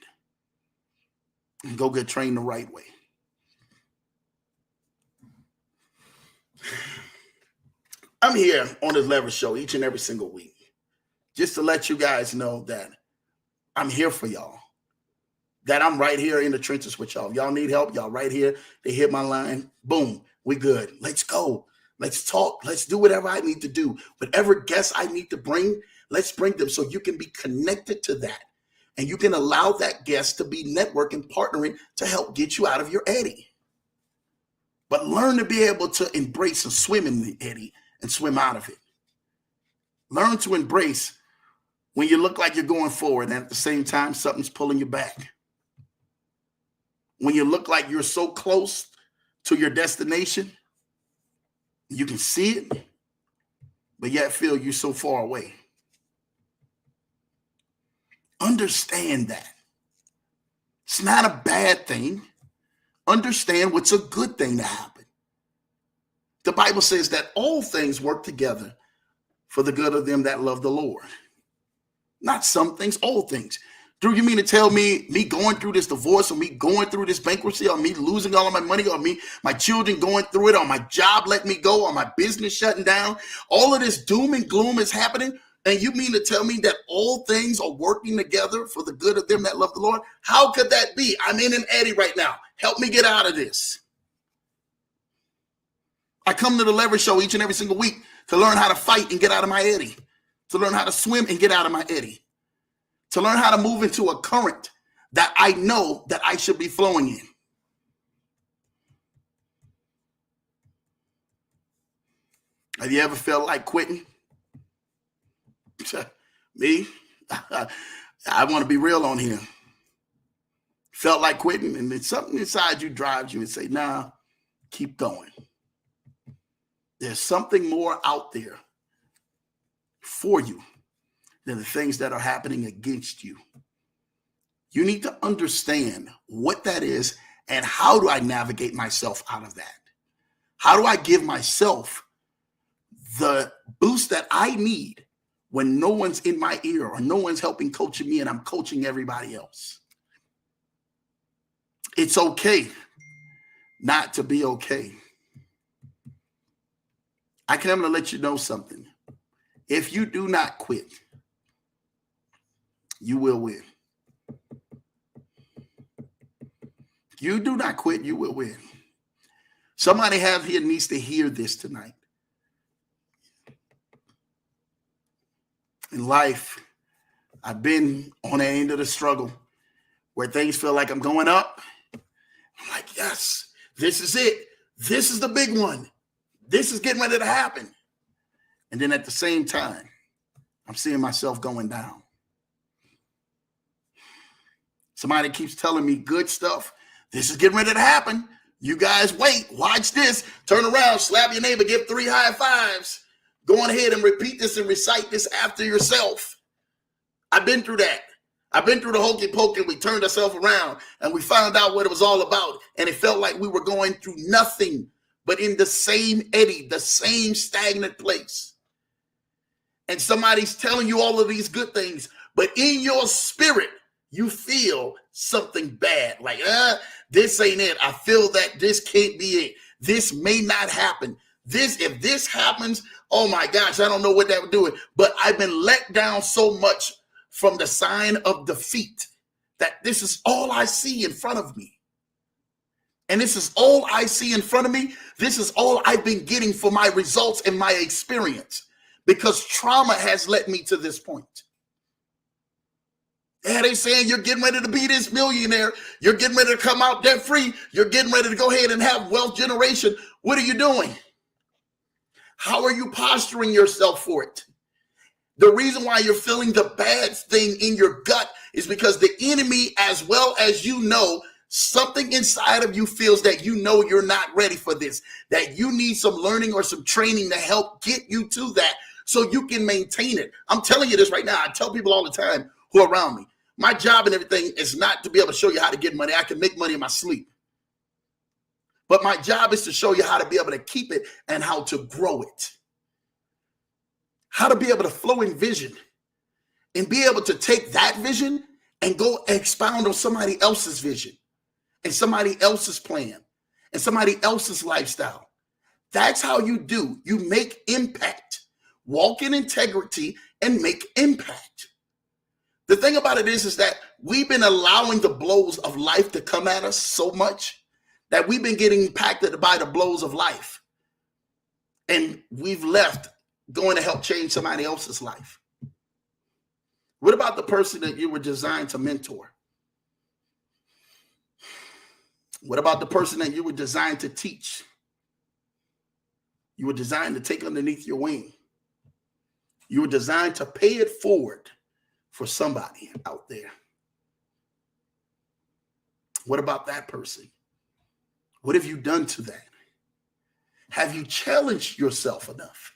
And go get trained the right way. I'm here on this Leverage Show each and every single week just to let you guys know that I'm here for y'all, that I'm right here in the trenches with y'all. If y'all need help, y'all right here. They hit my line. Boom, we good. Let's go. Let's talk. Let's do whatever I need to do. Whatever guests I need to bring, let's bring them so you can be connected to that. And you can allow that guest to be networking, partnering to help get you out of your Eddy. But learn to be able to embrace and swim in the Eddy and swim out of it. Learn to embrace when you look like you're going forward and at the same time something's pulling you back. When you look like you're so close to your destination, you can see it, but yet feel you're so far away. Understand that. It's not a bad thing. Understand what's a good thing to happen. The Bible says that all things work together for the good of them that love the Lord. Not some things, all things. Drew, you mean to tell me going through this divorce or me going through this bankruptcy or me losing all of my money or my children going through it or my job letting me go or my business shutting down, all of this doom and gloom is happening? And you mean to tell me that all things are working together for the good of them that love the Lord? How could that be? I'm in an Eddy right now. Help me get out of this. I come to the Leverage Show each and every single week to learn how to fight and get out of my Eddy, to learn how to swim and get out of my Eddy, to learn how to move into a current that I know that I should be flowing in. Have you ever felt like quitting? Me? I want to be real on here. Felt like quitting, and then something inside you drives you and say, nah, keep going. There's something more out there for you than the things that are happening against you. You need to understand what that is and how do I navigate myself out of that? How do I give myself the boost that I need when no one's in my ear or no one's helping coaching me and I'm coaching everybody else? It's okay not to be okay. I come to let you know something. If you do not quit, you will win. You do not quit, you will win. Somebody here needs to hear this tonight. In life, I've been on the end of the struggle where things feel like I'm going up. I'm like, yes, this is it. This is the big one. This is getting ready to happen. And then at the same time, I'm seeing myself going down. Somebody keeps telling me good stuff. This is getting ready to happen. You guys wait, watch this, turn around, slap your neighbor, give 3 high fives. Go on ahead and repeat this and recite this after yourself. I've been through that. I've been through the hokey pokey. We turned ourselves around and we found out what it was all about. And it felt like we were going through nothing but in the same eddy, the same stagnant place. And somebody's telling you all of these good things, but in your spirit, you feel something bad. Like, this ain't it. I feel that this can't be it. This may not happen. If this happens, oh my gosh, I don't know what that would do. But I've been let down so much from the sign of defeat that this is all I see in front of me. And this is all I see in front of me. This is all I've been getting for my results and my experience, because trauma has led me to this point. Yeah, they saying you're getting ready to be this millionaire. You're getting ready to come out debt free. You're getting ready to go ahead and have wealth generation. What are you doing? How are you posturing yourself for it? The reason why you're feeling the bad thing in your gut is because the enemy, as well as you know, something inside of you feels that you know you're not ready for this, that you need some learning or some training to help get you to that so you can maintain it. I'm telling you this right now. I tell people all the time who are around me, my job and everything is not to be able to show you how to get money. I can make money in my sleep. But my job is to show you how to be able to keep it and how to grow it. How to be able to flow in vision and be able to take that vision and go expound on somebody else's vision and somebody else's plan and somebody else's lifestyle. That's how you do. You make impact. Walk in integrity and make impact. The thing about it is that we've been allowing the blows of life to come at us so much that we've been getting impacted by the blows of life. And we've left going to help change somebody else's life. What about the person that you were designed to mentor? What about the person that you were designed to teach? You were designed to take underneath your wing. You were designed to pay it forward for somebody out there. What about that person? What have you done to that? Have you challenged yourself enough?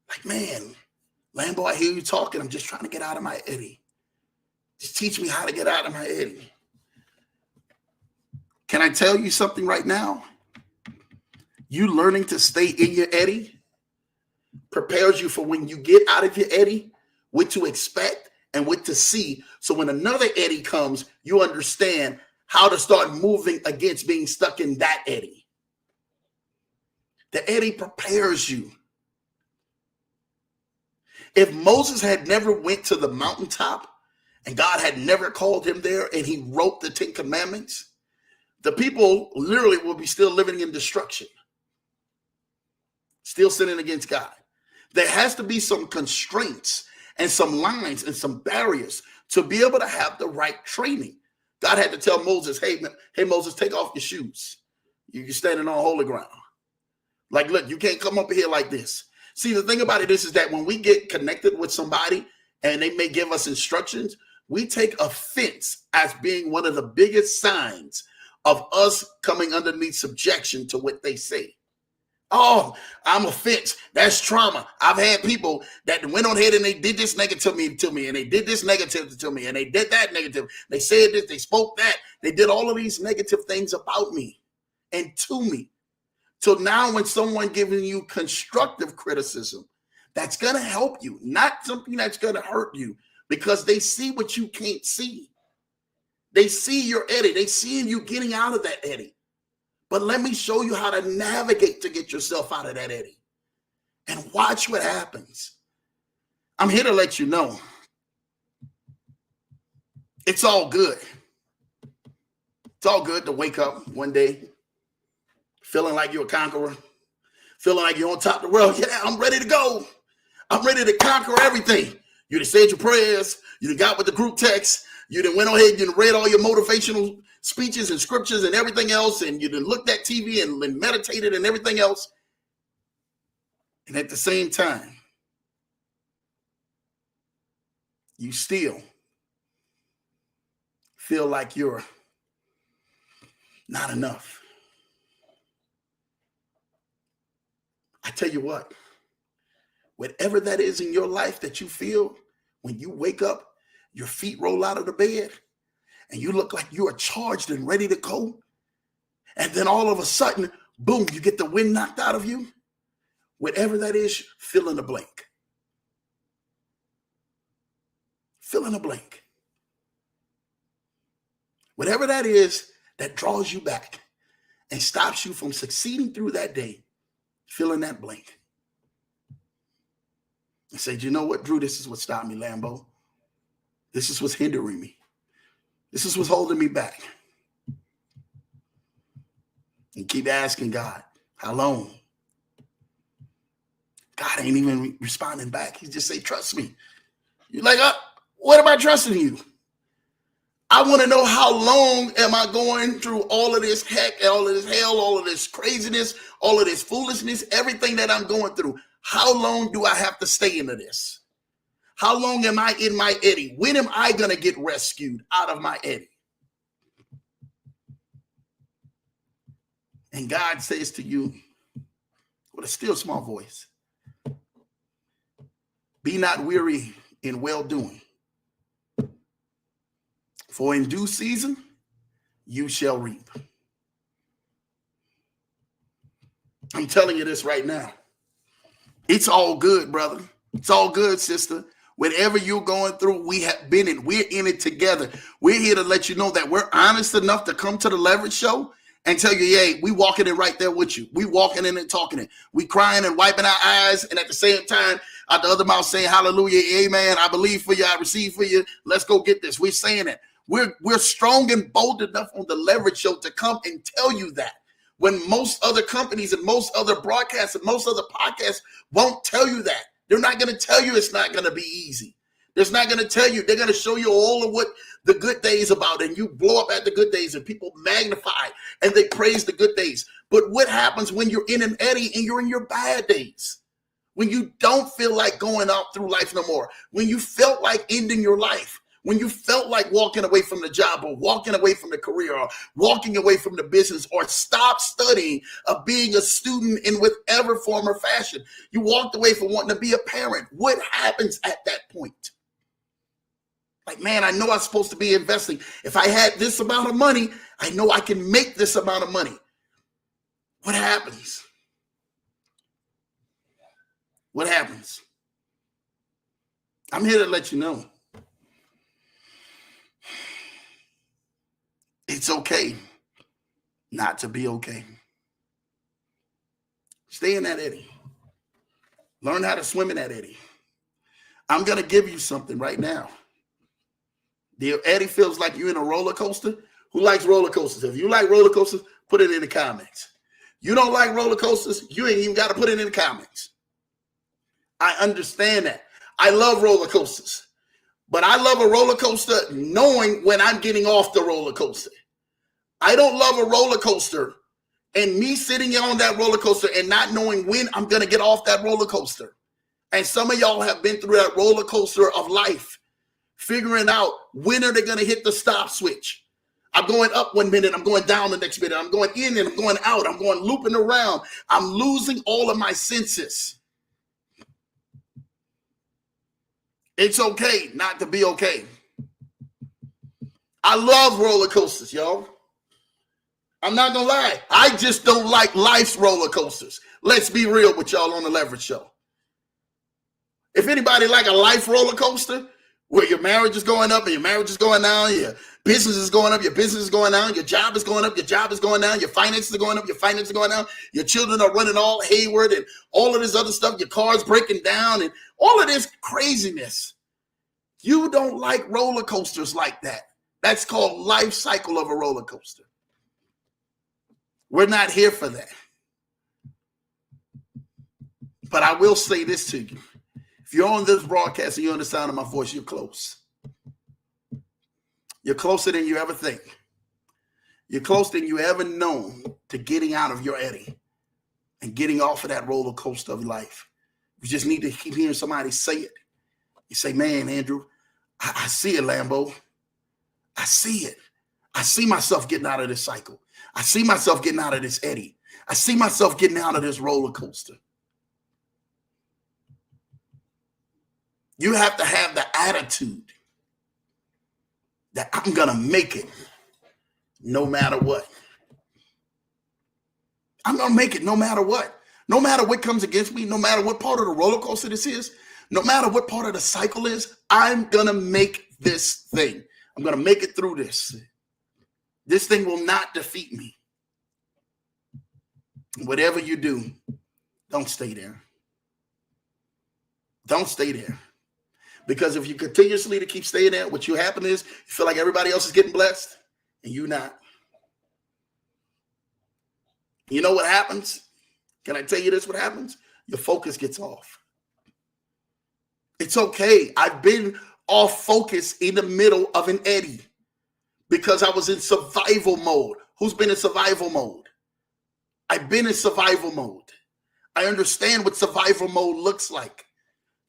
Like, man, Lambo, I hear you talking. I'm just trying to get out of my eddy. Just teach me how to get out of my eddy. Can I tell you something right now? You learning to stay in your eddy prepares you for when you get out of your eddy, what to expect and what to see. So when another eddy comes, you understand how to start moving against being stuck in that eddy. The eddy prepares you. If Moses had never went to the mountaintop and God had never called him there and he wrote the 10 Commandments, the people literally would be still living in destruction, still sinning against God. There has to be some constraints and some lines and some barriers to be able to have the right training. God had to tell Moses, hey Moses, take off your shoes. You're standing on holy ground. Like, look, you can't come up here like this. See, the thing about it is that when we get connected with somebody and they may give us instructions, we take offense as being one of the biggest signs of us coming underneath subjection to what they say. Oh, I'm offense. That's trauma. I've had people that went on ahead and they did this negative to me, and they did this negative to me, and they did that negative. They said this, they spoke that. They did all of these negative things about me and to me. So now when someone giving you constructive criticism, that's going to help you, not something that's going to hurt you, because they see what you can't see. They see your eddy. They see you getting out of that eddy. But let me show you how to navigate to get yourself out of that eddy and watch what happens. I'm here to let you know it's all good. It's all good to wake up one day feeling like you're a conqueror, feeling like you're on top of the world. Yeah, I'm ready to go. I'm ready to conquer everything. You done said your prayers. You done got with the group text. You done went ahead and you done read all your motivational speeches and scriptures and everything else. And you done looked at TV and meditated and everything else. And at the same time, you still feel like you're not enough. I tell you what, whatever that is in your life that you feel when you wake up, your feet roll out of the bed and you look like you are charged and ready to go. And then all of a sudden, boom, you get the wind knocked out of you. Whatever that is, fill in the blank. Fill in the blank. Whatever that is that draws you back and stops you from succeeding through that day, fill in that blank. And say, you know what, Drew, this is what stopped me, Lambo. This is what's hindering me. This is what's holding me back. And keep asking God, how long? God ain't even responding back. He just say, trust me. You're like, what am I trusting you? I want to know how long am I going through all of this heck, all of this hell, all of this craziness, all of this foolishness, everything that I'm going through. How long do I have to stay into this? How long am I in my eddy? When am I going to get rescued out of my eddy? And God says to you with a still small voice, be not weary in well-doing. For in due season, you shall reap. I'm telling you this right now. It's all good, brother. It's all good, sister. Whatever you're going through, we have been in. We're in it together. We're here to let you know that we're honest enough to come to the Leverage Show and tell you, hey, we walking in right there with you. We walking in and talking it. We crying and wiping our eyes, and at the same time, out the other mouth saying, hallelujah, amen. I believe for you. I receive for you. Let's go get this. We're saying it. We're strong and bold enough on the Leverage Show to come and tell you that. When most other companies and most other broadcasts and most other podcasts won't tell you that. They're not going to tell you it's not going to be easy. They're not going to tell you. They're going to show you all of what the good days about, and you blow up at the good days, and people magnify and they praise the good days. But what happens when you're in an eddy and you're in your bad days? When you don't feel like going out through life no more, when you felt like ending your life, when you felt like walking away from the job or walking away from the career or walking away from the business or stop studying of being a student in whatever form or fashion, you walked away from wanting to be a parent. What happens at that point? Like, man, I know I'm supposed to be investing. If I had this amount of money, I know I can make this amount of money. What happens? What happens? I'm here to let you know. It's okay not to be okay. Stay in that eddy. Learn how to swim in that eddy. I'm going to give you something right now. The eddy feels like you're in a roller coaster. Who likes roller coasters? If you like roller coasters, put it in the comments. You don't like roller coasters, you ain't even got to put it in the comments. I understand that. I love roller coasters. But I love a roller coaster knowing when I'm getting off the roller coaster. I don't love a roller coaster and me sitting on that roller coaster and not knowing when I'm going to get off that roller coaster. And some of y'all have been through that roller coaster of life, figuring out when are they going to hit the stop switch. I'm going up 1 minute, I'm going down the next minute, I'm going in and I'm going out, I'm going looping around. I'm losing all of my senses. It's okay not to be okay. I love roller coasters, y'all. I'm not going to lie. I just don't like life's roller coasters. Let's be real with y'all on the Leverage Show. If anybody like a life roller coaster where your marriage is going up and your marriage is going down, your business is going up, your business is going down, your job is going up, your job is going down, your finances are going up, your finances are going down, your children are running all hayward and all of this other stuff, your car's breaking down and all of this craziness. You don't like roller coasters like that. That's called life cycle of a roller coaster. We're not here for that. But I will say this to you. If you're on this broadcast and you're on the sound of my voice, you're close. You're closer than you ever think. You're closer than you ever known to getting out of your eddy and getting off of that roller coaster of life. You just need to keep hearing somebody say it. You say, man, Andrew, I see it, Lambo. I see it. I see myself getting out of this cycle. I see myself getting out of this eddy. I see myself getting out of this roller coaster. You have to have the attitude that I'm going to make it no matter what. I'm going to make it no matter what. No matter what comes against me, no matter what part of the roller coaster this is, no matter what part of the cycle is, I'm going to make this thing. I'm going to make it through this. This thing will not defeat me. Whatever you do, don't stay there. Don't stay there. Because if you continuously to keep staying there, what you happen is you feel like everybody else is getting blessed and you not. You know what happens? Can I tell you this? What happens? Your focus gets off. It's okay. I've been off focus in the middle of an eddy because I was in survival mode. Who's been in survival mode? I've been in survival mode. I understand what survival mode looks like.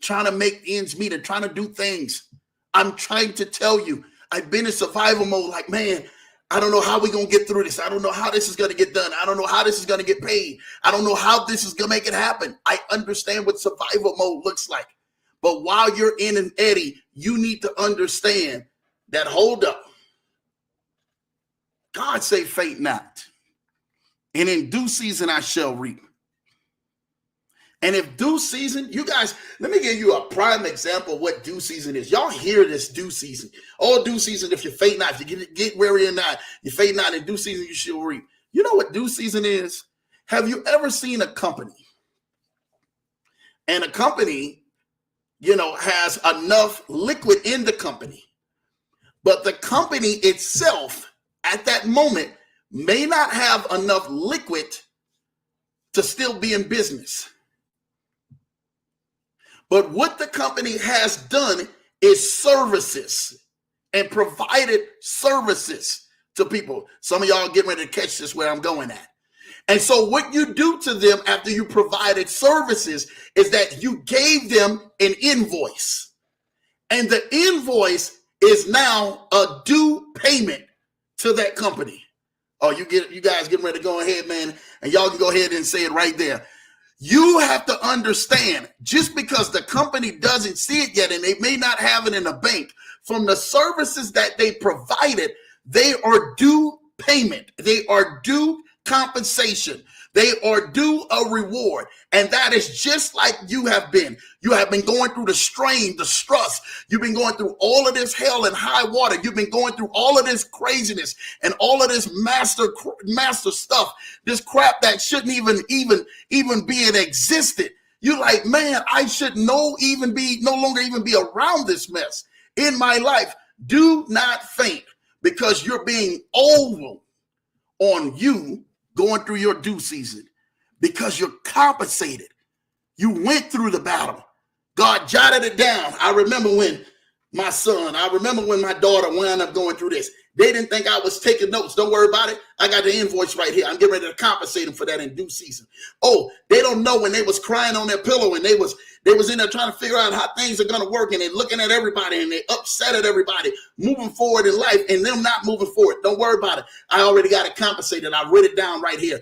Trying to make ends meet and trying to do things. I'm trying to tell you, I've been in survival mode like, man, I don't know how we're going to get through this. I don't know how this is going to get done. I don't know how this is going to get paid. I don't know how this is going to make it happen. I understand what survival mode looks like. But while you're in an eddy, you need to understand that, hold up. God say, faint not. And in due season, I shall reap. And if due season, you guys, let me give you a prime example of what due season is. Y'all hear this due season. Oh, due season, if you faint not, if you get weary or not, you faint not, in due season you shall reap. You know what due season is? Have you ever seen a company? And a company, has enough liquid in the company. But the company itself, at that moment, may not have enough liquid to still be in business. But what the company has done is services and provided services to people. Some of y'all getting ready to catch this where I'm going at. And so what you do to them after you provided services is that you gave them an invoice. And the invoice is now a due payment to that company. Oh, you guys getting ready to go ahead, man, and y'all can go ahead and say it right there. You have to understand, just because the company doesn't see it yet and they may not have it in the bank, from the services that they provided, they are due payment. They are due compensation. They are due a reward. And that is just like you have been. You have been going through the strain, the stress. You've been going through all of this hell and high water. You've been going through all of this craziness and all of this master stuff, this crap that shouldn't even be in existence. You're like, man, I should no longer even be around this mess in my life. Do not faint because you're being over on you going through your due season because you're compensated. You went through the battle. God jotted it down. I remember when my daughter wound up going through this. They didn't think I was taking notes. Don't worry about it. I got the invoice right here. I'm getting ready to compensate them for that in due season. Oh, they don't know when they was crying on their pillow and they was in there trying to figure out how things are going to work, and they're looking at everybody and they upset at everybody moving forward in life and them not moving forward. Don't worry about it. I already got it compensated. I wrote it down right here.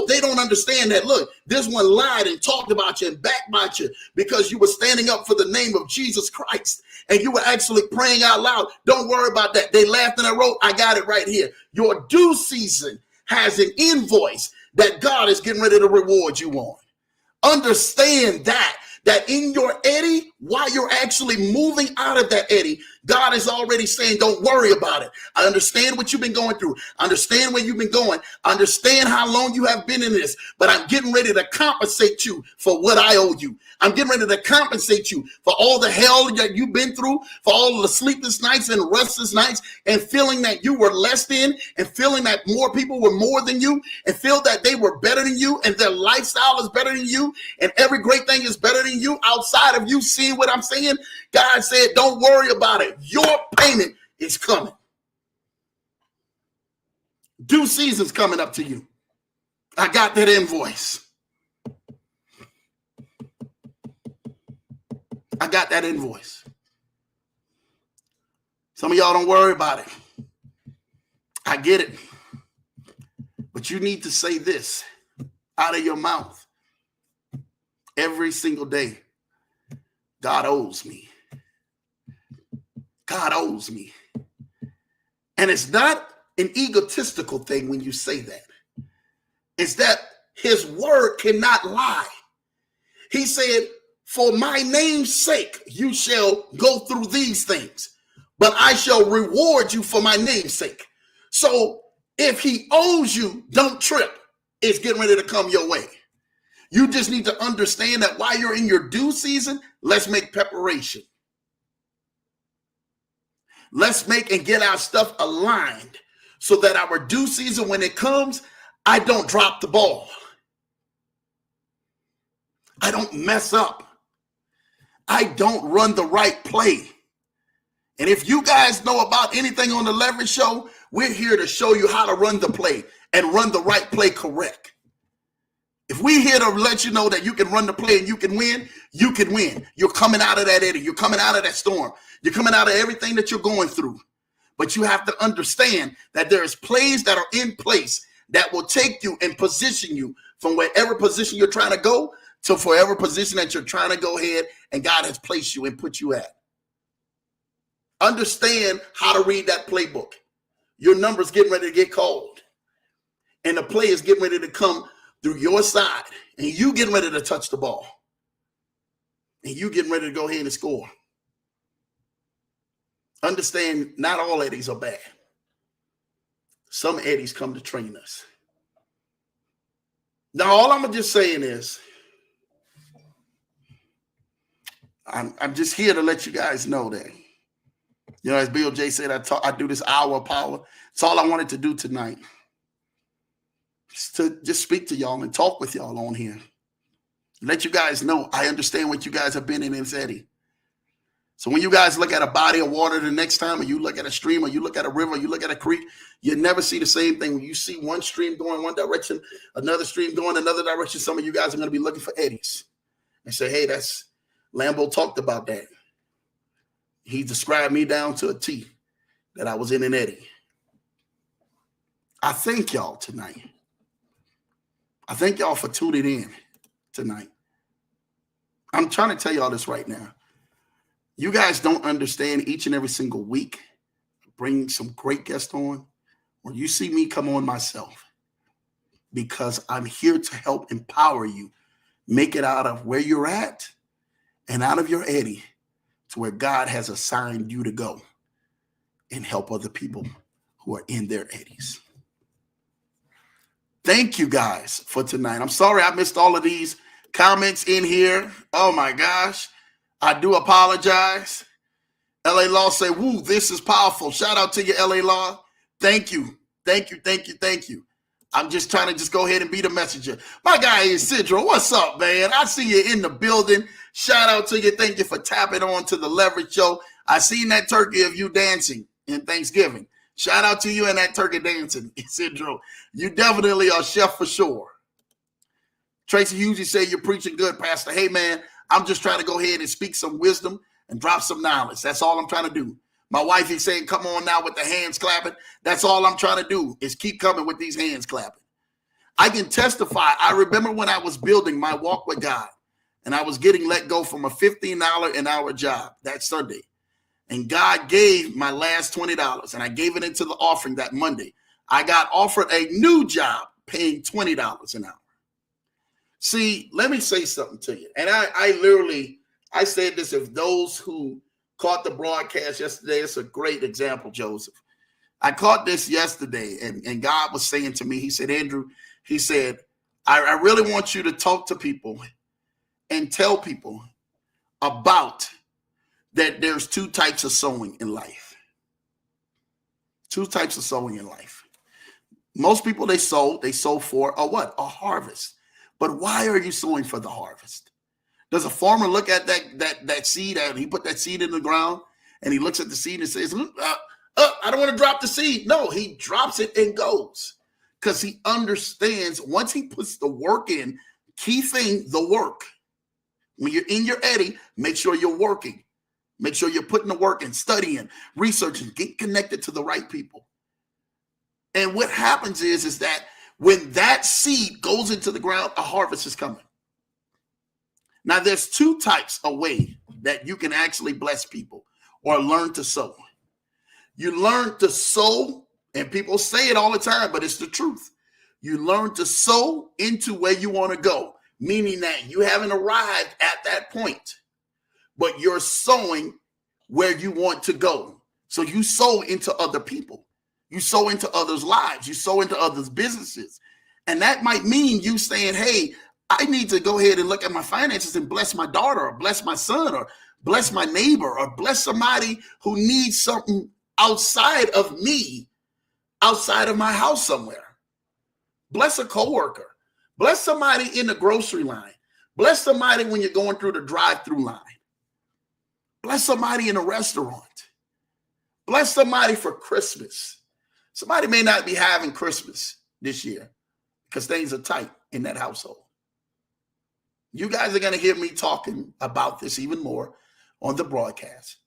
They don't understand that. Look, this one lied and talked about you and backbite you because you were standing up for the name of Jesus Christ and you were actually praying out loud. Don't worry about that. They laughed and I wrote, I got it right here. Your due season has an invoice that God is getting ready to reward you on. Understand that in your eddy, while you're actually moving out of that eddy, God is already saying, don't worry about it. I understand what you've been going through. I understand where you've been going. I understand how long you have been in this, but I'm getting ready to compensate you for what I owe you. I'm getting ready to compensate you for all the hell that you've been through, for all the sleepless nights and restless nights, and feeling that you were less than, and feeling that more people were more than you, and feel that they were better than you, and their lifestyle is better than you, and every great thing is better than you outside of you seeing what I'm saying. God said, don't worry about it. Your payment is coming. Due season's coming up to you. I got that invoice. I got that invoice. Some of y'all don't worry about it. I get it. But you need to say this out of your mouth every single day. God owes me. God owes me. And it's not an egotistical thing when you say that. It's that his word cannot lie. He said, for my name's sake, you shall go through these things, but I shall reward you for my name's sake. So if he owes you, don't trip. It's getting ready to come your way. You just need to understand that while you're in your due season, let's make preparation. Let's make and get our stuff aligned so that our due season, when it comes, I don't drop the ball. I don't mess up. I don't run the right play. And if you guys know about anything on the Leverage Show, we're here to show you how to run the play and run the right play correct. If we're here to let you know that you can run the play and you can win, you can win. You're coming out of that eddy. You're coming out of that storm. You're coming out of everything that you're going through. But you have to understand that there's plays that are in place that will take you and position you from wherever position you're trying to go to forever position that you're trying to go ahead and God has placed you and put you at. Understand how to read that playbook. Your number's getting ready to get called. And the play is getting ready to come through your side. And you getting ready to touch the ball. And you getting ready to go ahead and score. Understand, not all eddies are bad. Some eddies come to train us. Now, all I'm just saying is, I'm just here to let you guys know that, you know, as Bill J said, I do this hour of power. It's all I wanted to do tonight. Just speak to y'all and talk with y'all on here. Let you guys know I understand what you guys have been in this eddy. So when you guys look at a body of water the next time, or you look at a stream, or you look at a river, or you look at a creek, you never see the same thing. When you see one stream going one direction, another stream going another direction, some of you guys are going to be looking for eddies and say, hey, that's Lambo talked about that. He described me down to a T that I was in an eddy. I thank y'all tonight. I thank y'all for tuning in tonight. I'm trying to tell y'all this right now. You guys don't understand each and every single week, bring some great guests on, or you see me come on myself, because I'm here to help empower you, make it out of where you're at and out of your eddy to where God has assigned you to go and help other people who are in their eddies. Thank you guys for tonight. I'm sorry I missed all of these comments in here. Oh my gosh. I do apologize. LA Law say, woo, this is powerful. Shout out to you, LA Law. Thank you. Thank you. Thank you. Thank you. I'm just trying to just go ahead and be the messenger. My guy is Sidro. What's up, man? I see you in the building. Shout out to you. Thank you for tapping on to the Leverage Show. I seen that turkey of you dancing in Thanksgiving. Shout out to you and that turkey dancing, Sidro. You definitely are chef for sure. Tracy Hughes say you're preaching good, Pastor. Hey, man, I'm just trying to go ahead and speak some wisdom and drop some knowledge. That's all I'm trying to do. My wife is saying, come on now with the hands clapping. That's all I'm trying to do is keep coming with these hands clapping. I can testify. I remember when I was building my walk with God and I was getting let go from a $15 an hour job that Sunday. And God gave my last $20 and I gave it into the offering that Monday. I got offered a new job paying $20 an hour. See, let me say something to you. And I said this, if those who caught the broadcast yesterday. It's a great example, Joseph. I caught this yesterday, and God was saying to me, he said, Andrew, he said, I really want you to talk to people and tell people about that there's two types of sowing in life. Two types of sowing in life. Most people, they sow for a what? A harvest. But why are you sowing for the harvest? Does a farmer look at that seed and he put that seed in the ground and he looks at the seed and says, I don't want to drop the seed. No, he drops it and goes because he understands once he puts the work in, key thing, the work. When you're in your Eddy, make sure you're working. Make sure you're putting the work in, studying, researching, get connected to the right people. And what happens is that when that seed goes into the ground, a harvest is coming. Now, there's two types of way that you can actually bless people or learn to sow. You learn to sow, and people say it all the time, but it's the truth. You learn to sow into where you want to go, meaning that you haven't arrived at that point, but you're sowing where you want to go. So you sow into other people. You sow into others' lives. You sow into others' businesses. And that might mean you saying, hey, I need to go ahead and look at my finances and bless my daughter or bless my son or bless my neighbor or bless somebody who needs something outside of me, outside of my house somewhere. Bless a coworker. Bless somebody in the grocery line. Bless somebody when you're going through the drive-through line. Bless somebody in a restaurant. Bless somebody for Christmas. Somebody may not be having Christmas this year because things are tight in that household. You guys are going to hear me talking about this even more on the broadcast.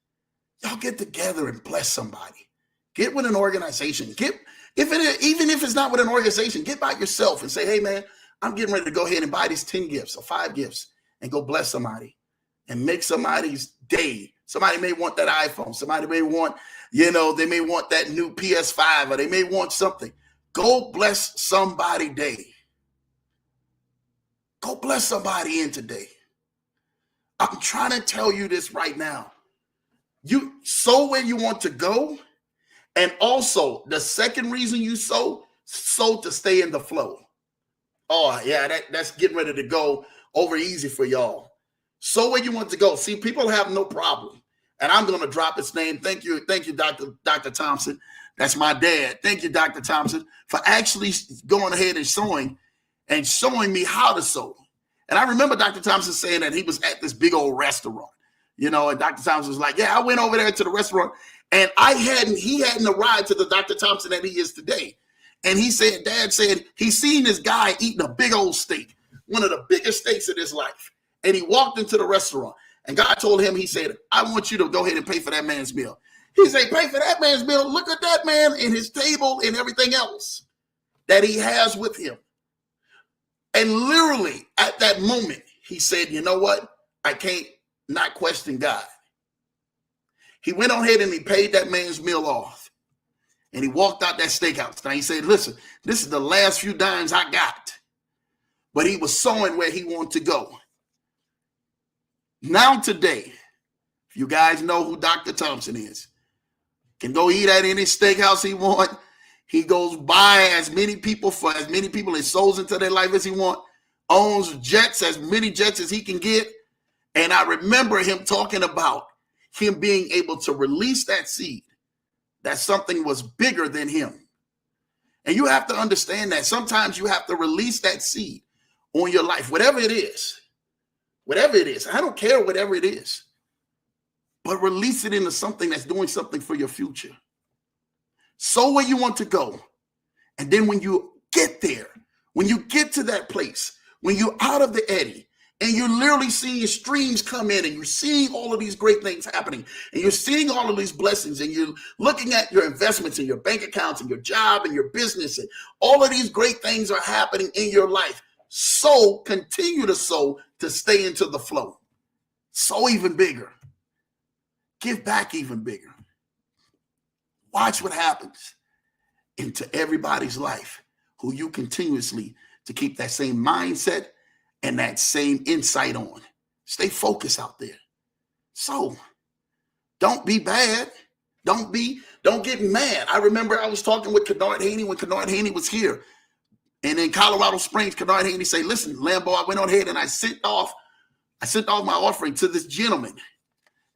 Y'all get together and bless somebody. Get with an organization. Even if it's not with an organization, get by yourself and say, hey, man, I'm getting ready to go ahead and buy these 10 gifts or 5 gifts and go bless somebody and make somebody's day. Somebody may want that iPhone. Somebody may want, they may want that new PS5 or they may want something. Go bless somebody day. Go bless somebody in today. I'm trying to tell you this right now. You sow where you want to go. And also the second reason you sow to stay in the flow. Oh yeah, that's getting ready to go over easy for y'all. Sow where you want to go. See, people have no problem. And I'm going to drop his name. Thank you, Dr. Thompson. That's my dad. Thank you, Dr. Thompson, for actually going ahead and showing me how to sow. And I remember Dr. Thompson saying that he was at this big old restaurant, and Dr. Thompson was like, yeah, I went over there to the restaurant and he hadn't arrived to the Dr. Thompson that he is today. And he said, Dad said, he's seen this guy eating a big old steak, one of the biggest steaks of his life. And he walked into the restaurant and God told him, he said, I want you to go ahead and pay for that man's meal. He said, pay for that man's meal. Look at that man and his table and everything else that he has with him. And literally at that moment, he said, you know what? I can't not question God. He went on ahead and he paid that man's meal off. And he walked out that steakhouse. Now he said, listen, this is the last few dimes I got. But he was sowing where he wanted to go. Now today, if you guys know who Dr. Thompson is, can go eat at any steakhouse he want. He goes buy as many people and souls into their life as he want, owns jets, as many jets as he can get. And I remember him talking about him being able to release that seed, that something was bigger than him. And you have to understand that sometimes you have to release that seed on your life, whatever it is. I don't care whatever it is, but release it into something that's doing something for your future. Sow where you want to go. And then when you get there, when you get to that place, when you're out of the Eddy and you're literally seeing streams come in and you're seeing all of these great things happening and you're seeing all of these blessings and you're looking at your investments and your bank accounts and your job and your business and all of these great things are happening in your life. Sow, continue to sow to stay into the flow. Sow even bigger. Give back even bigger. Watch what happens into everybody's life who you continuously to keep that same mindset and that same insight on. Stay focused out there. So Don't be bad. Don't get mad. I remember I was talking with Kennard Haney when Kennard Haney was here. And in Colorado Springs, Kennard Haney say, listen, Lambo, I went on ahead and I sent off my offering to this gentleman.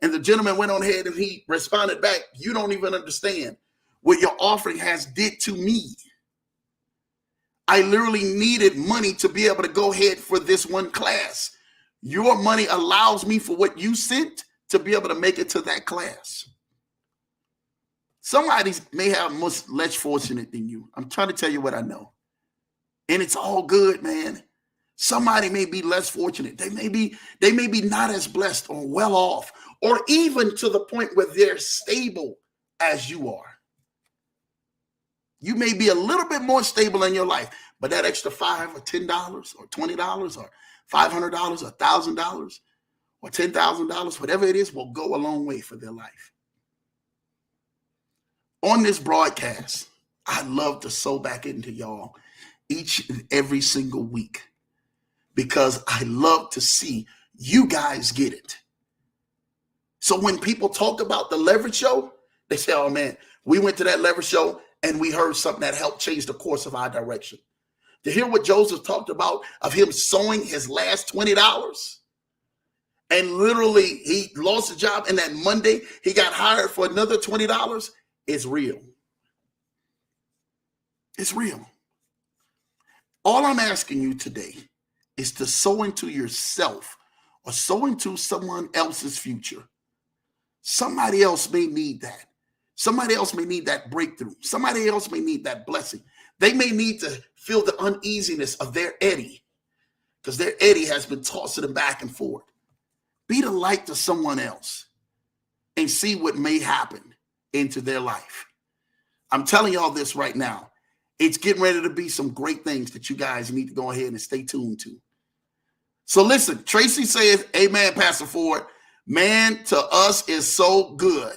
And the gentleman went on ahead and he responded back, you don't even understand what your offering has did to me. I literally needed money to be able to go ahead for this one class. Your money allows me for what you sent to be able to make it to that class. Somebody may have much less fortunate than you. I'm trying to tell you what I know. And it's all good, man. Somebody may be less fortunate. They may be not as blessed or well off, or even to the point where they're stable as you are. You may be a little bit more stable in your life, but that extra $5 or $10 or $20 or $500 or $1,000 or $10,000, whatever it is, will go a long way for their life. On this broadcast, I love to sow back into y'all each and every single week because I love to see you guys get it. So when people talk about the Leverage Show, they say, oh man, we went to that Leverage Show and we heard something that helped change the course of our direction. To hear what Joseph talked about of him sowing his last $20 and literally he lost a job and that Monday he got hired for another $20 is real. It's real. All I'm asking you today is to sow into yourself or sow into someone else's future. Somebody else may need that. Somebody else may need that breakthrough. Somebody else may need that blessing. They may need to feel the uneasiness of their Eddy because their Eddy has been tossing them back and forth. Be the light to someone else and see what may happen into their life. I'm telling y'all this right now. It's getting ready to be some great things that you guys need to go ahead and stay tuned to. So listen, Tracy says, amen, Pastor Ford. Man, to us is so good.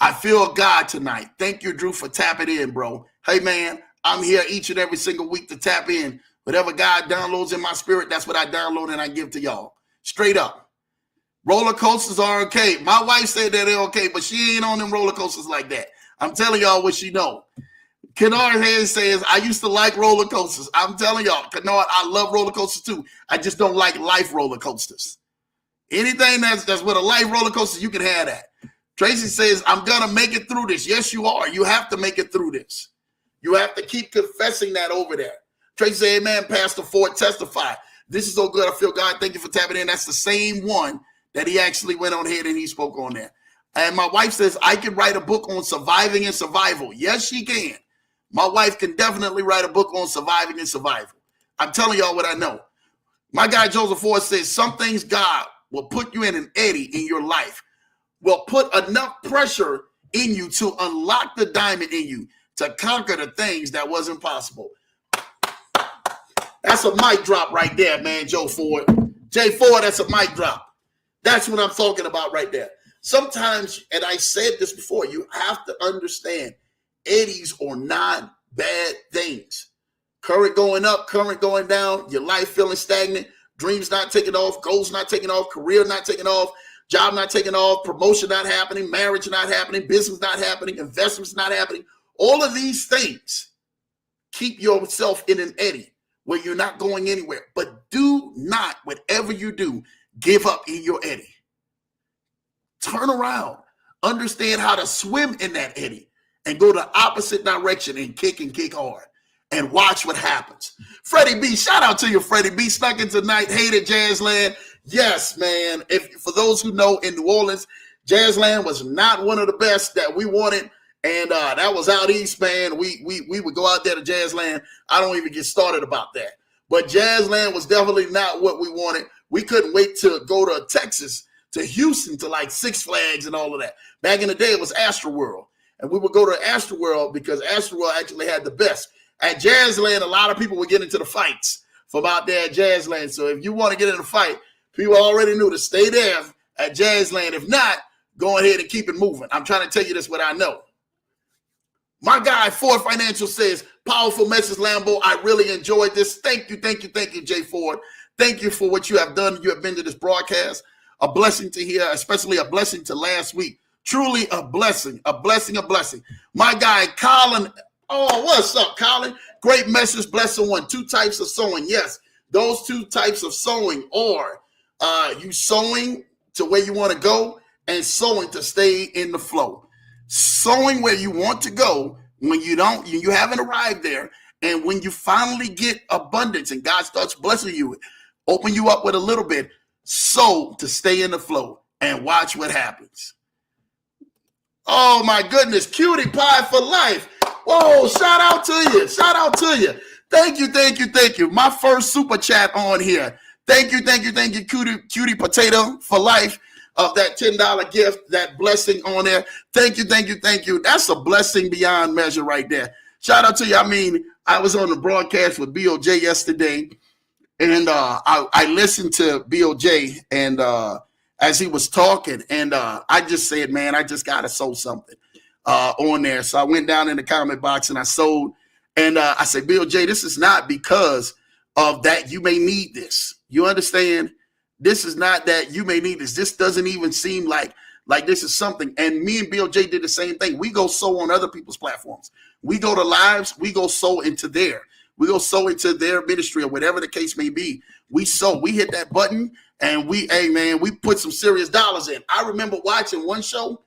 I feel God tonight. Thank you, Drew, for tapping in, bro. Hey, man, I'm here each and every single week to tap in. Whatever God downloads in my spirit, that's what I download and I give to y'all. Straight up. Roller coasters are okay. My wife said that they're okay, but she ain't on them roller coasters like that. I'm telling y'all what she know. Kennard Hayes says, I used to like roller coasters. I'm telling y'all, Kennard, I love roller coasters too. I just don't like life roller coasters. Anything that's with a life roller coaster, you can have that. Tracy says, I'm going to make it through this. Yes, you are. You have to make it through this. You have to keep confessing that over there. Tracy says, amen, Pastor Ford, testify. This is so good. I feel God. Thank you for tapping in. That's the same one that he actually went on ahead and he spoke on there. And my wife says, I can write a book on surviving and survival. Yes, she can. My wife can definitely write a book on surviving and survival. I'm telling y'all what I know. My guy Joseph Ford says some things God will put you in an Eddy in your life, will put enough pressure in you to unlock the diamond in you to conquer the things that wasn't possible. That's a mic drop right there, man, Joe Ford. Jay Ford, that's a mic drop. That's what I'm talking about right there. Sometimes, and I said this before, you have to understand Eddies are not bad things. Current going up, current going down, your life feeling stagnant, dreams not taking off, goals not taking off, career not taking off, job not taking off, promotion not happening, marriage not happening, business not happening, investments not happening. All of these things keep yourself in an Eddy where you're not going anywhere. But do not, whatever you do, give up in your Eddy. Turn around. Understand how to swim in that Eddy and go the opposite direction and kick hard and watch what happens. Freddie B, shout out to you, Freddie B. Snuck in tonight, hated Jazzland. Yes, man. For those who know, in New Orleans, Jazzland was not one of the best that we wanted. And that was out east, man. We would go out there to Jazzland. I don't even get started about that. But Jazzland was definitely not what we wanted. We couldn't wait to go to Texas, to Houston, to like Six Flags and all of that. Back in the day, it was Astroworld. And we would go to Astroworld because Astroworld actually had the best. At Jazzland, a lot of people would get into the fights from out there at Jazzland. So if you want to get in a fight, people already knew to stay there at Jazzland. If not, go ahead and keep it moving. I'm trying to tell you this what I know. My guy, Ford Financial says, powerful message, Lambo. I really enjoyed this. Thank you, Jay Ford. Thank you for what you have done. You have been to this broadcast. A blessing to hear, especially a blessing to last week Truly a blessing, a blessing, a blessing. My guy, Colin. Oh, what's up, Colin? Great message, blessing one. 2 types of sowing. Yes, those 2 types of sowing are you sowing to where you want to go and sowing to stay in the flow. Sowing where you want to go when you haven't arrived there. And when you finally get abundance and God starts blessing you, open you up with a little bit, sow to stay in the flow and watch what happens. Oh my goodness, Cutie Pie for life. Whoa, shout out to you. Shout out to you. Thank you, thank you, thank you. My first super chat on here. Thank you, thank you, thank you, Cutie Potato for life of that $10 gift, that blessing on there. Thank you, thank you, thank you. That's a blessing beyond measure right there. Shout out to you. I mean, I was on the broadcast with BOJ yesterday, and I listened to BOJ and as he was talking, and I just said, man, I just got to sow something on there. So I went down in the comment box and I sold, and I said, BOJ, this is not because of that you may need this. You understand? This is not that you may need this. This doesn't even seem like this is something. And me and BOJ did the same thing. We go sow on other people's platforms. We go to lives. We go sow into their. We go sow into their ministry or whatever the case may be. We sow. We hit that button and we put some serious dollars in. I remember watching one show,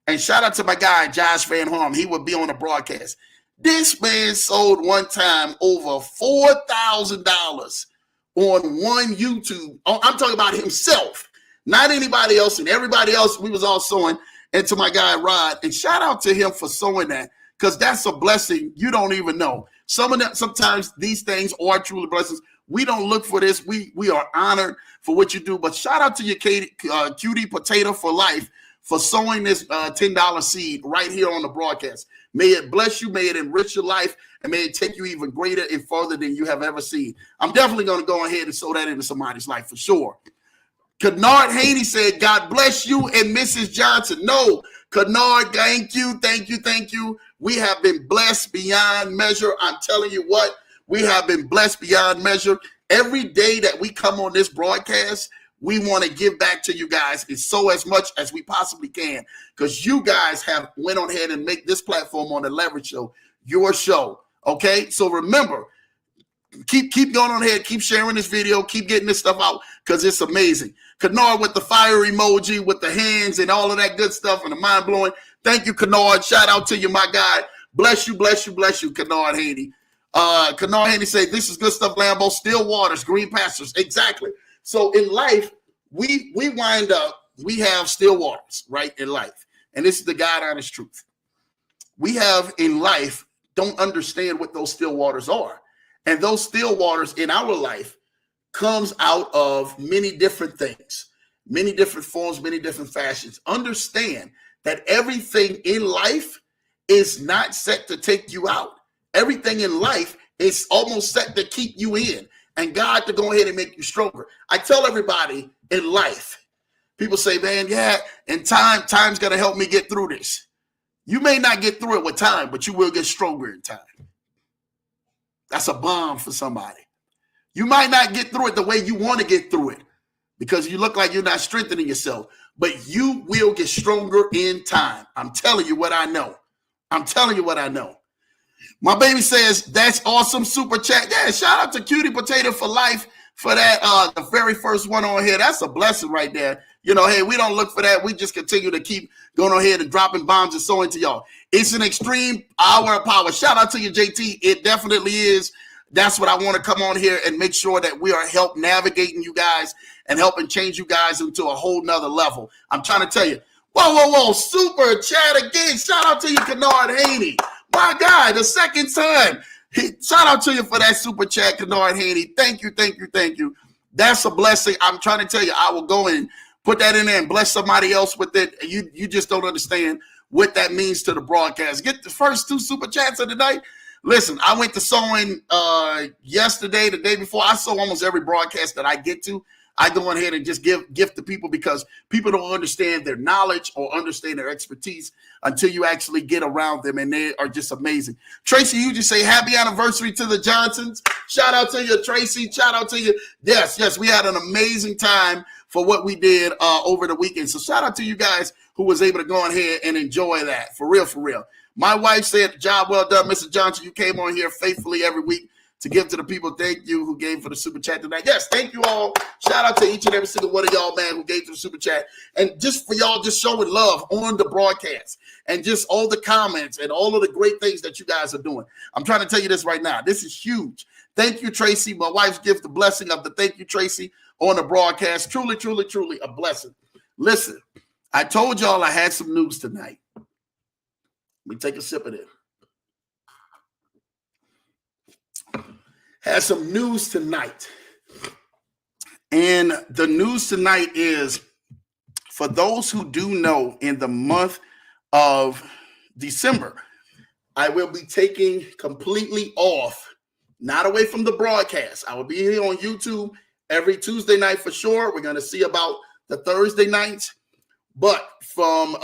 and shout out to my guy, Josh Van Harm. He would be on the broadcast. This man sold one time over $4,000 on one YouTube. I'm talking about himself, not anybody else, and everybody else. We was all sowing into my guy, Rod. And shout out to him for sowing that, because that's a blessing you don't even know. Sometimes these things are truly blessings. We don't look for this. We are honored for what you do. But shout out to your Cutie Potato for life for sowing this $10 seed right here on the broadcast. May it bless you. May it enrich your life. And may it take you even greater and further than you have ever seen. I'm definitely going to go ahead and sow that into somebody's life for sure. Kennard Haney said, God bless you and Mrs. Johnson. No, Kennard, thank you, thank you, thank you. We have been blessed beyond measure. I'm telling you what, we have been blessed beyond measure. Every day that we come on this broadcast, we want to give back to you guys and sow as much as we possibly can, because you guys have went on ahead and make this platform on the Leverage Show your show. Okay, so remember, keep going on ahead, keep sharing this video, keep getting this stuff out, because it's amazing. Kennard with the fire emoji, with the hands and all of that good stuff and the mind blowing. Thank you, Kennard. Shout out to you, my guy. Bless you, bless you, bless you, Kennard Haney. Kennard Haney said, this is good stuff, Lambo. Still waters, green pastures. Exactly. So in life, we wind up, we have still waters, right, in life. And this is the God honest truth. We have in life, don't understand what those still waters are. And those still waters in our life comes out of many different things, many different forms, many different fashions. Understand that everything in life is not set to take you out. Everything in life is almost set to keep you in and God to go ahead and make you stronger. I tell everybody in life, people say, man, yeah, and time's going to help me get through this. You may not get through it with time, but you will get stronger in time. That's a bomb for somebody. You might not get through it the way you want to get through it because you look like you're not strengthening yourself, but you will get stronger in time. I'm telling you what I know. I'm telling you what I know. My baby says, that's awesome, super chat. Yeah, shout out to Cutie Potato for life for that, the very first one on here. That's a blessing right there. You know, hey, we don't look for that. We just continue to keep going on ahead and dropping bombs and sowing to y'all. It's an extreme hour of power. Shout out to you, JT. It definitely is. That's what I want to come on here and make sure that we are help navigating you guys and helping change you guys into a whole nother level. I'm trying to tell you. Whoa. Super chat again. Shout out to you, Kennard Haney. My guy, the second time. Shout out to you for that super chat, Kennard Haney. Thank you. That's a blessing. I'm trying to tell you, I will go and put that in there and bless somebody else with it. You just don't understand what that means to the broadcast. Get the first 2 super chats of the night. Listen, I went to sowing yesterday, the day before. I sow almost every broadcast that I get to. I go ahead and just gift to people because people don't understand their knowledge or understand their expertise until you actually get around them, and they are just amazing. Tracy, you just say happy anniversary to the Johnsons. Shout out to you, Tracy. Shout out to you. Yes, we had an amazing time for what we did over the weekend. So shout out to you guys who was able to go on here and enjoy that. For real, for real. My wife said, job well done, Mr. Johnson. You came on here faithfully every week to give to the people. Thank you who gave for the super chat tonight. Yes, thank you all. Shout out to each and every single one of y'all, man, who gave to the super chat. And just for y'all just showing love on the broadcast and just all the comments and all of the great things that you guys are doing. I'm trying to tell you this right now. This is huge. Thank you, Tracy. My wife's gift, the blessing of the thank you, Tracy, on the broadcast. Truly, truly, truly a blessing. Listen, I told y'all I had some news tonight. Let me take a sip of it. Had some news tonight. And the news tonight is, for those who do know, in the month of December, I will be taking completely off, not away from the broadcast. I will be here on YouTube every Tuesday night for sure. We're going to see about the Thursday nights. But from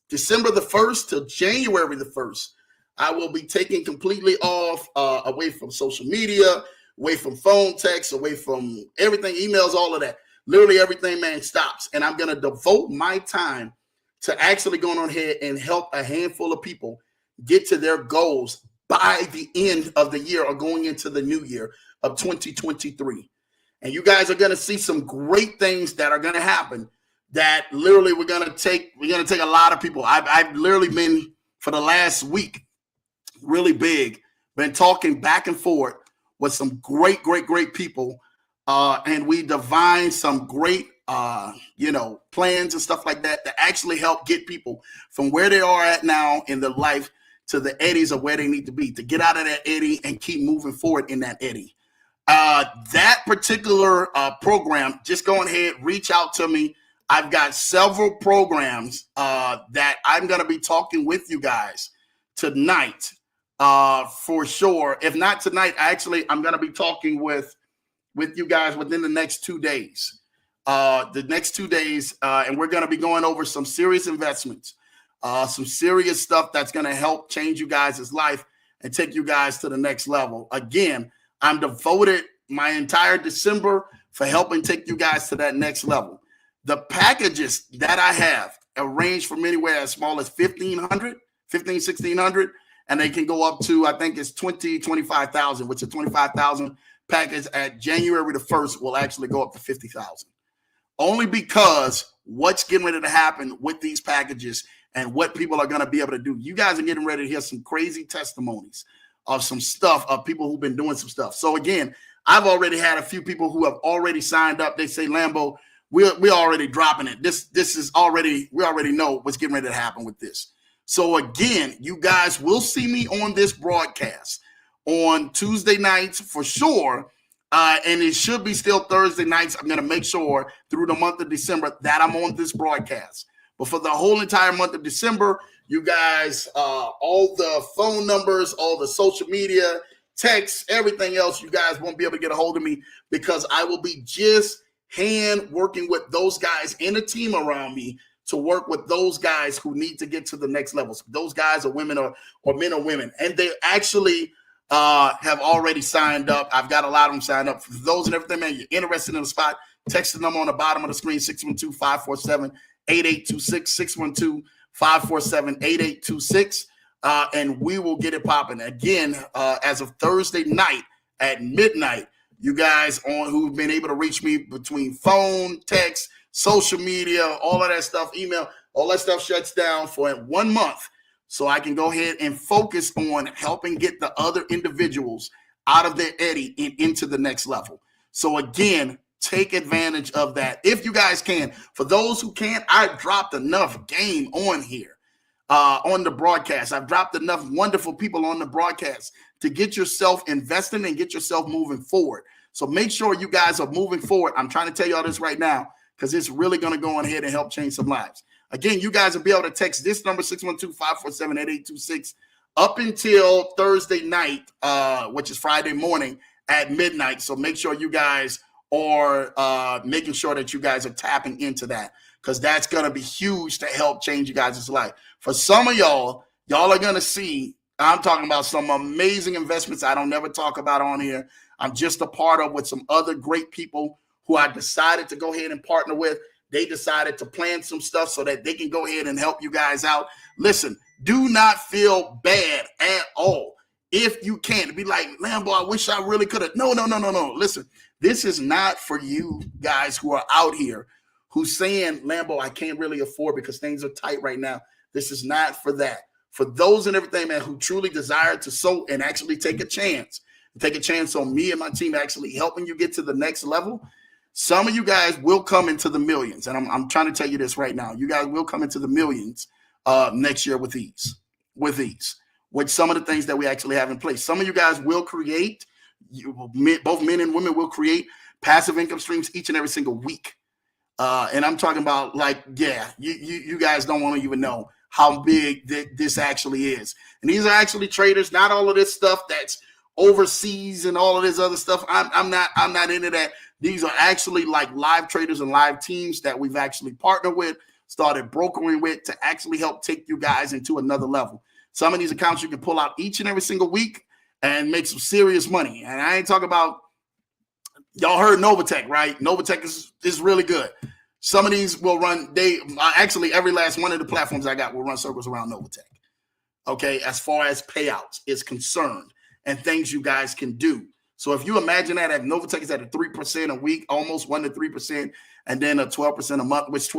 December the 1st to January the 1st, I will be taking completely off, away from social media, away from phone texts, away from everything, emails, all of that. Literally everything, man, stops. And I'm going to devote my time to actually going on here and help a handful of people get to their goals by the end of the year or going into the new year of 2023. And you guys are going to see some great things that are going to happen that literally we're going to take a lot of people. I've literally been, for the last week, really big, been talking back and forth with some great people, and we divined some great plans and stuff like that actually help get people from where they are at now in their life to the eddies of where they need to be, to get out of that eddy and keep moving forward in that eddy. That particular program, just go ahead, reach out to me. I've got several programs that I'm going to be talking with you guys tonight. For sure. If not tonight, actually, I'm going to be talking with you guys within the next 2 days. And we're going to be going over some serious investments, some serious stuff that's going to help change you guys' life and take you guys to the next level. Again, I'm devoted my entire December for helping take you guys to that next level. The packages that I have range from anywhere as small as $1,500, and they can go up to, I think it's 25,000, which is 25,000 package at January the 1st will actually go up to 50,000. Only because what's getting ready to happen with these packages and what people are going to be able to do. You guys are getting ready to hear some crazy testimonies of some stuff, of people who've been doing some stuff. So again, I've already had a few people who have already signed up. They say, Lambo, we're already dropping it. This is already, we already know what's getting ready to happen with this. So again, you guys will see me on this broadcast on Tuesday nights for sure. And it should be still Thursday nights. I'm going to make sure through the month of December that I'm on this broadcast. But for the whole entire month of December, you guys, all the phone numbers, all the social media, texts, everything else, you guys won't be able to get a hold of me because I will be just hand working with those guys in a team around me to work with those guys who need to get to the next levels. Those guys are women or men or women. And they actually have already signed up. I've got a lot of them signed up. For those and everything, man, you're interested in the spot, text the number on the bottom of the screen, 612-547-8826, 612-547-8826, and we will get it popping. Again, as of Thursday night at midnight, you guys who've been able to reach me between phone, text, social media, all of that stuff, email, all that stuff shuts down for 1 month. So I can go ahead and focus on helping get the other individuals out of their eddy and into the next level. So again, take advantage of that if you guys can. For those who can't, I've dropped enough game on here, on the broadcast. I've dropped enough wonderful people on the broadcast to get yourself investing and get yourself moving forward. So make sure you guys are moving forward. I'm trying to tell you all this right now because it's really going to go on ahead and help change some lives. Again, you guys will be able to text this number, 612-547-8826, up until Thursday night, which is Friday morning at midnight. So make sure you guys are making sure that you guys are tapping into that because that's going to be huge to help change you guys' life. For some of y'all are going to see I'm talking about some amazing investments I don't never talk about on here. I'm just a part of with some other great people who I decided to go ahead and partner with. They decided to plan some stuff so that they can go ahead and help you guys out. Listen, do not feel bad at all. If you can, be like, Lambo, I wish I really could have. No. Listen, this is not for you guys who are out here who's saying, Lambo, I can't really afford because things are tight right now. This is not for that. For those and everything, man, who truly desire to sow and actually take a chance on me and my team actually helping you get to the next level. Some of you guys will come into the millions. And I'm trying to tell you this right now. You guys will come into the millions next year with ease, with some of the things that we actually have in place. Some of you guys will create, both men and women will create passive income streams each and every single week. And I'm talking about like, yeah, you guys don't want to even know how big this actually is. And these are actually traders, not all of this stuff that's overseas and all of this other stuff. I'm not into that. These are actually like live traders and live teams that we've actually partnered with, started brokering with to actually help take you guys into another level. Some of these accounts you can pull out each and every single week and make some serious money. And I ain't talking about, y'all heard Novatech, right? Novatech is really good. Some of these will run, actually every last one of the platforms I got will run circles around Novatech. Okay, as far as payouts is concerned and things you guys can do. So if you imagine that at Novatech is at a 3% a week, almost 1 to 3%, and then a 12% a month, which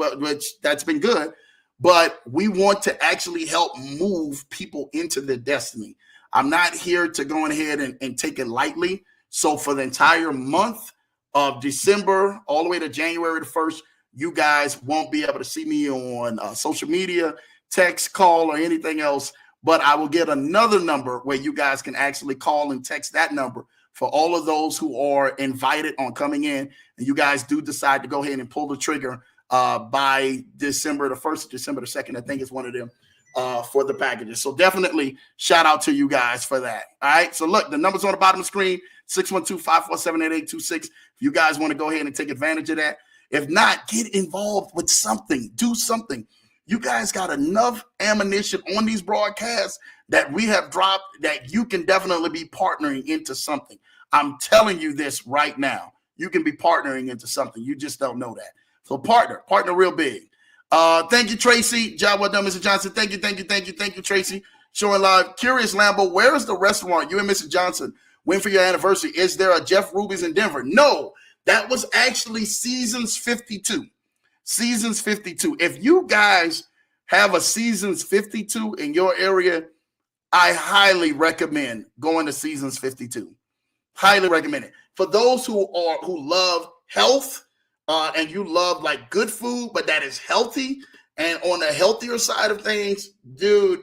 that's been good. But we want to actually help move people into their destiny. I'm not here to go ahead and take it lightly. So for the entire month of December, all the way to January the 1st, you guys won't be able to see me on social media, text, call, or anything else. But I will get another number where you guys can actually call and text that number for all of those who are invited on coming in. And you guys do decide to go ahead and pull the trigger by December the 1st, December the 2nd, I think is one of them for the packages. So definitely shout out to you guys for that. All right. So look, the number's on the bottom of the screen, 612-547-8826. If you guys want to go ahead and take advantage of that. If not, get involved with something, do something. You guys got enough ammunition on these broadcasts that we have dropped that you can definitely be partnering into something. I'm telling you this right now. You can be partnering into something. You just don't know that. So partner real big. Thank you, Tracy. Job well done, Mr. Johnson. Thank you, Tracy. Showing live. Curious Lambo, where is the restaurant you and Mr. Johnson went for your anniversary? Is there a Jeff Ruby's in Denver? No, that was actually Seasons 52. Seasons 52. If you guys have a Seasons 52 in your area, I highly recommend going to Seasons 52. Highly recommend it. For those who love health and you love like good food, but that is healthy and on the healthier side of things, dude,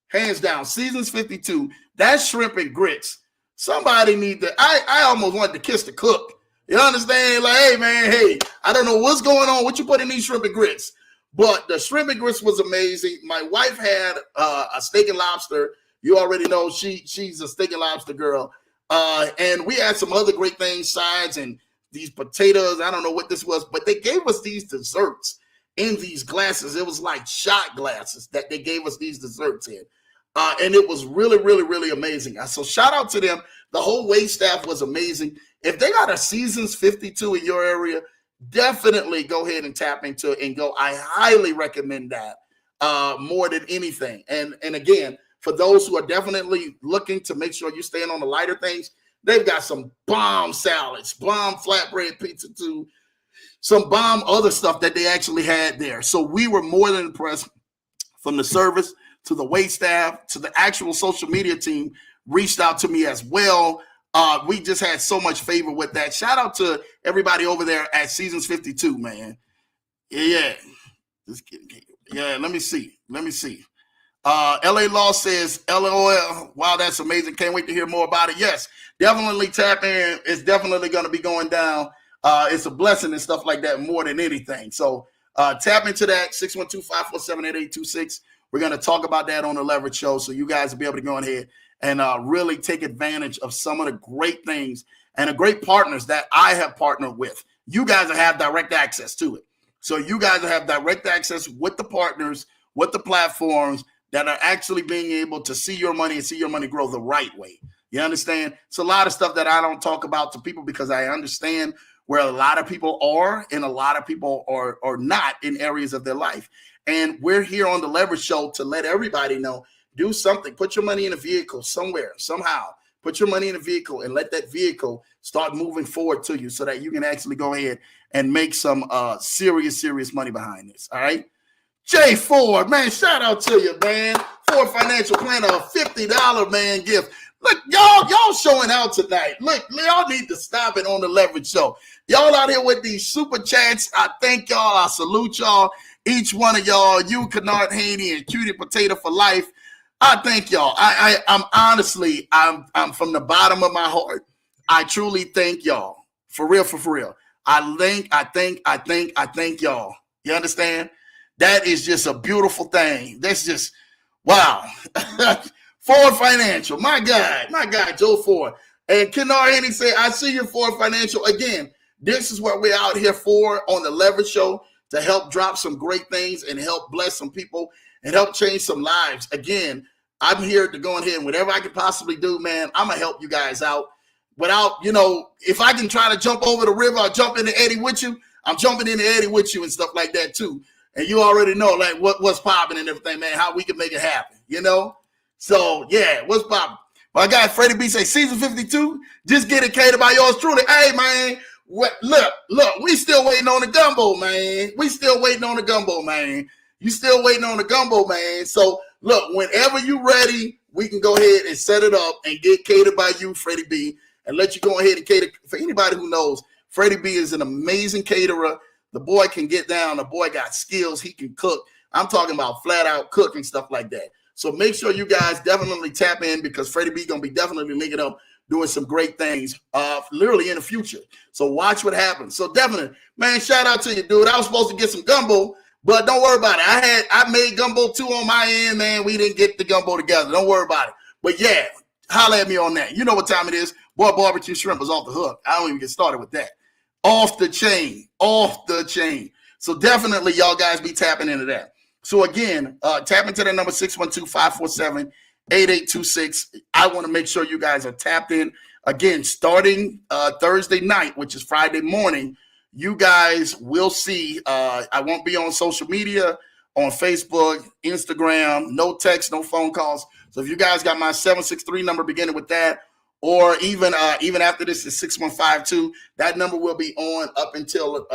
hands down, Seasons 52, that shrimp and grits. Somebody need to, I almost wanted to kiss the cook. You understand? Like, hey, man, hey, I don't know what's going on. What you put in these shrimp and grits? But the shrimp and grits was amazing. My wife had a steak and lobster. You already know she's a steak and lobster girl. And we had some other great things, sides and these potatoes. I don't know what this was, but they gave us these desserts in these glasses. It was like shot glasses that they gave us these desserts in. And it was really, really, really amazing. So shout out to them. The whole wait staff was amazing. If they got a Seasons 52 in your area, definitely go ahead and tap into it and go. I highly recommend that more than anything. And again, for those who are definitely looking to make sure you're staying on the lighter things, they've got some bomb salads, bomb flatbread pizza too, some bomb other stuff that they actually had there. So we were more than impressed. From the service to the wait staff to the actual social media team reached out to me as well. We just had so much favor with that. Shout out to everybody over there at Seasons 52, man. Yeah. Just kidding. Yeah, let me see. LA Law says, LOL, wow, that's amazing. Can't wait to hear more about it. Yes, definitely tap in. It's definitely going to be going down. It's a blessing and stuff like that more than anything. So tap into that, 612-547-8826. We're going to talk about that on the Leverage Show, so you guys will be able to go ahead and really take advantage of some of the great things and the great partners that I have partnered with. You guys will have direct access to it. So you guys will have direct access with the partners, with the platforms that are actually being able to see your money and see your money grow the right way. You understand? It's a lot of stuff that I don't talk about to people because I understand where a lot of people are and a lot of people are not in areas of their life. And we're here on the Leverage Show to let everybody know, do something. Put your money in a vehicle somewhere, somehow. Put your money in a vehicle and let that vehicle start moving forward to you so that you can actually go ahead and make some serious money behind this. All right. Jay Ford, man, shout out to you, man. Ford Financial Planner, a $50, man, gift. Look, y'all showing out tonight. Look, y'all need to stop it on the Leverage Show. Y'all out here with these super chats. I thank y'all. I salute y'all. Each one of y'all, you, Kennard Haney, and Cutie Potato for Life. I thank y'all. I'm honestly, I'm from the bottom of my heart. I truly thank y'all. For real, for real. I thank y'all. You understand? That is just a beautiful thing. That's just, wow. Ford Financial, my God, Joe Ford. And Kennard Haney say, I see you, Ford Financial. Again, this is what we're out here for on the Leverage Show, to help drop some great things and help bless some people and help change some lives. Again, I'm here to go ahead and whatever I can possibly do, man, I'm going to help you guys out. Without, if I can try to jump over the river or jump into Eddy with you, I'm jumping into Eddy with you and stuff like that too. And you already know like what's popping and everything, man, how we can make it happen, So, yeah, what's popping? My guy Freddie B say, season 52, just get it catered by yours truly. Hey, man, look, we still waiting on the gumbo, man. You still waiting on the gumbo, man. So, look, whenever you ready, we can go ahead and set it up and get catered by you, Freddie B, and let you go ahead and cater. For anybody who knows, Freddie B is an amazing caterer. The boy can get down. The boy got skills. He can cook. I'm talking about flat out cooking, stuff like that. So make sure you guys definitely tap in because Freddie B going to be definitely linking up, doing some great things literally in the future. So watch what happens. So definitely, man, shout out to you, dude. I was supposed to get some gumbo, but don't worry about it. I made gumbo too on my end, man. We didn't get the gumbo together. Don't worry about it. But yeah, holla at me on that. You know what time it is. Boy, barbecue shrimp is off the hook. I don't even get started with that. Off the chain. So definitely y'all guys be tapping into that. So again, tap into the number 612-547-8826. I want to make sure you guys are tapped in. Again, starting Thursday night, which is Friday morning, you guys will see. I won't be on social media, on Facebook, Instagram, no text, no phone calls. So if you guys got my 763 number beginning with that, or even after this is 6152, that number will be on up until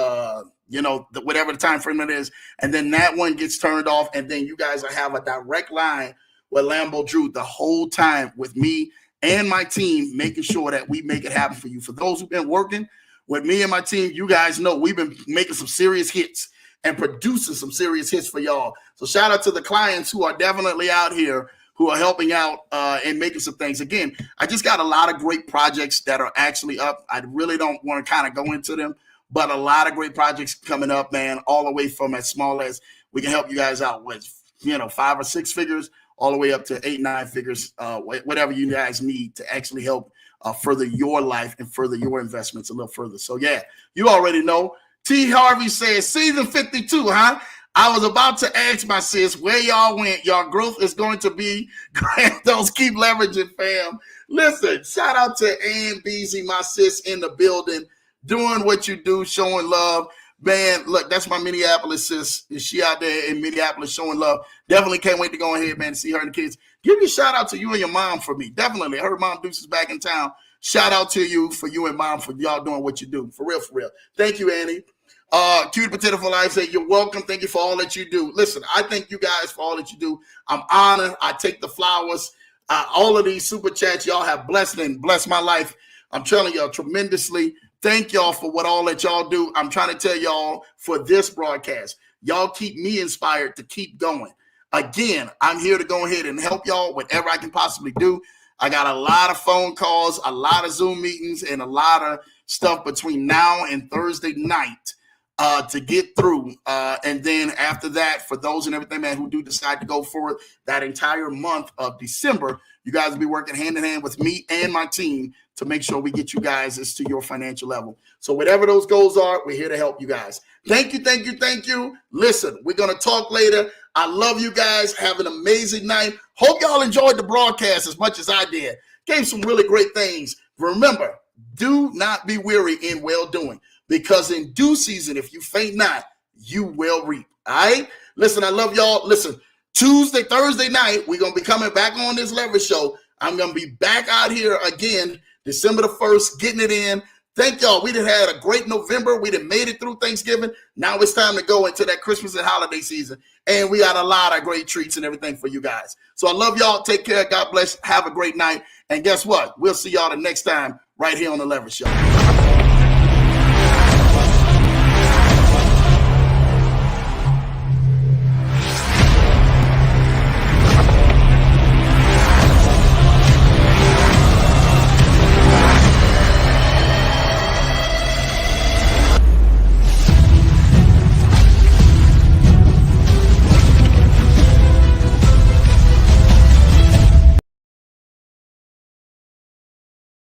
whatever the time frame it is, and then that one gets turned off, and then you guys will have a direct line with Lambo Drew the whole time with me and my team, making sure that we make it happen for you. For those who've been working with me and my team, you guys know we've been making some serious hits and producing some serious hits for y'all. So shout out to the clients who are definitely out here, who are helping out and making some things. Again, I just got a lot of great projects that are actually up. I really don't want to kind of go into them, but a lot of great projects coming up, man, all the way from as small as we can help you guys out with, 5 or 6 figures, all the way up to 8, 9 figures, whatever you guys need to actually help further your life and further your investments a little further. So, yeah, you already know. T. Harvey says, season 52, huh? I was about to ask my sis where y'all went. Y'all growth is going to be grandiose. Keep leveraging, fam. Listen, shout out to Ann Beasy, my sis in the building, doing what you do, showing love. Man, look, that's my Minneapolis sis. Is she out there in Minneapolis showing love? Definitely can't wait to go ahead, man, and see her and the kids. Give me a shout out to you and your mom for me. Definitely. Her mom Deuce is back in town. Shout out to you for you and mom for y'all doing what you do. For real, for real. Thank you, Annie. Cute Potato for Life say, you're welcome. Thank you for all that you do. Listen, I thank you guys for all that you do. I'm honored. I take the flowers. All of these super chats, y'all have blessed my life. I'm telling y'all tremendously. Thank y'all for what all that y'all do. I'm trying to tell y'all for this broadcast, y'all keep me inspired to keep going. Again, I'm here to go ahead and help y'all whatever I can possibly do. I got a lot of phone calls, a lot of Zoom meetings, and a lot of stuff between now and Thursday night to get through. And then after that, for those and everything, man, who do decide to go forward that entire month of December, you guys will be working hand in hand with me and my team to make sure we get you guys as to your financial level. So whatever those goals are, we're here to help you guys. Thank you. Listen, we're going to talk later. I love you guys. Have an amazing night. Hope y'all enjoyed the broadcast as much as I did. Gave some really great things. Remember, do not be weary in well-doing, because in due season, if you faint not, you will reap. All right? Listen, I love y'all. Listen, Thursday night, we're going to be coming back on this Leverage Show. I'm going to be back out here again, December the 1st, getting it in. Thank y'all. We done had a great November. We done made it through Thanksgiving. Now it's time to go into that Christmas and holiday season. And we got a lot of great treats and everything for you guys. So I love y'all. Take care. God bless. Have a great night. And guess what? We'll see y'all the next time right here on the Leverage Show.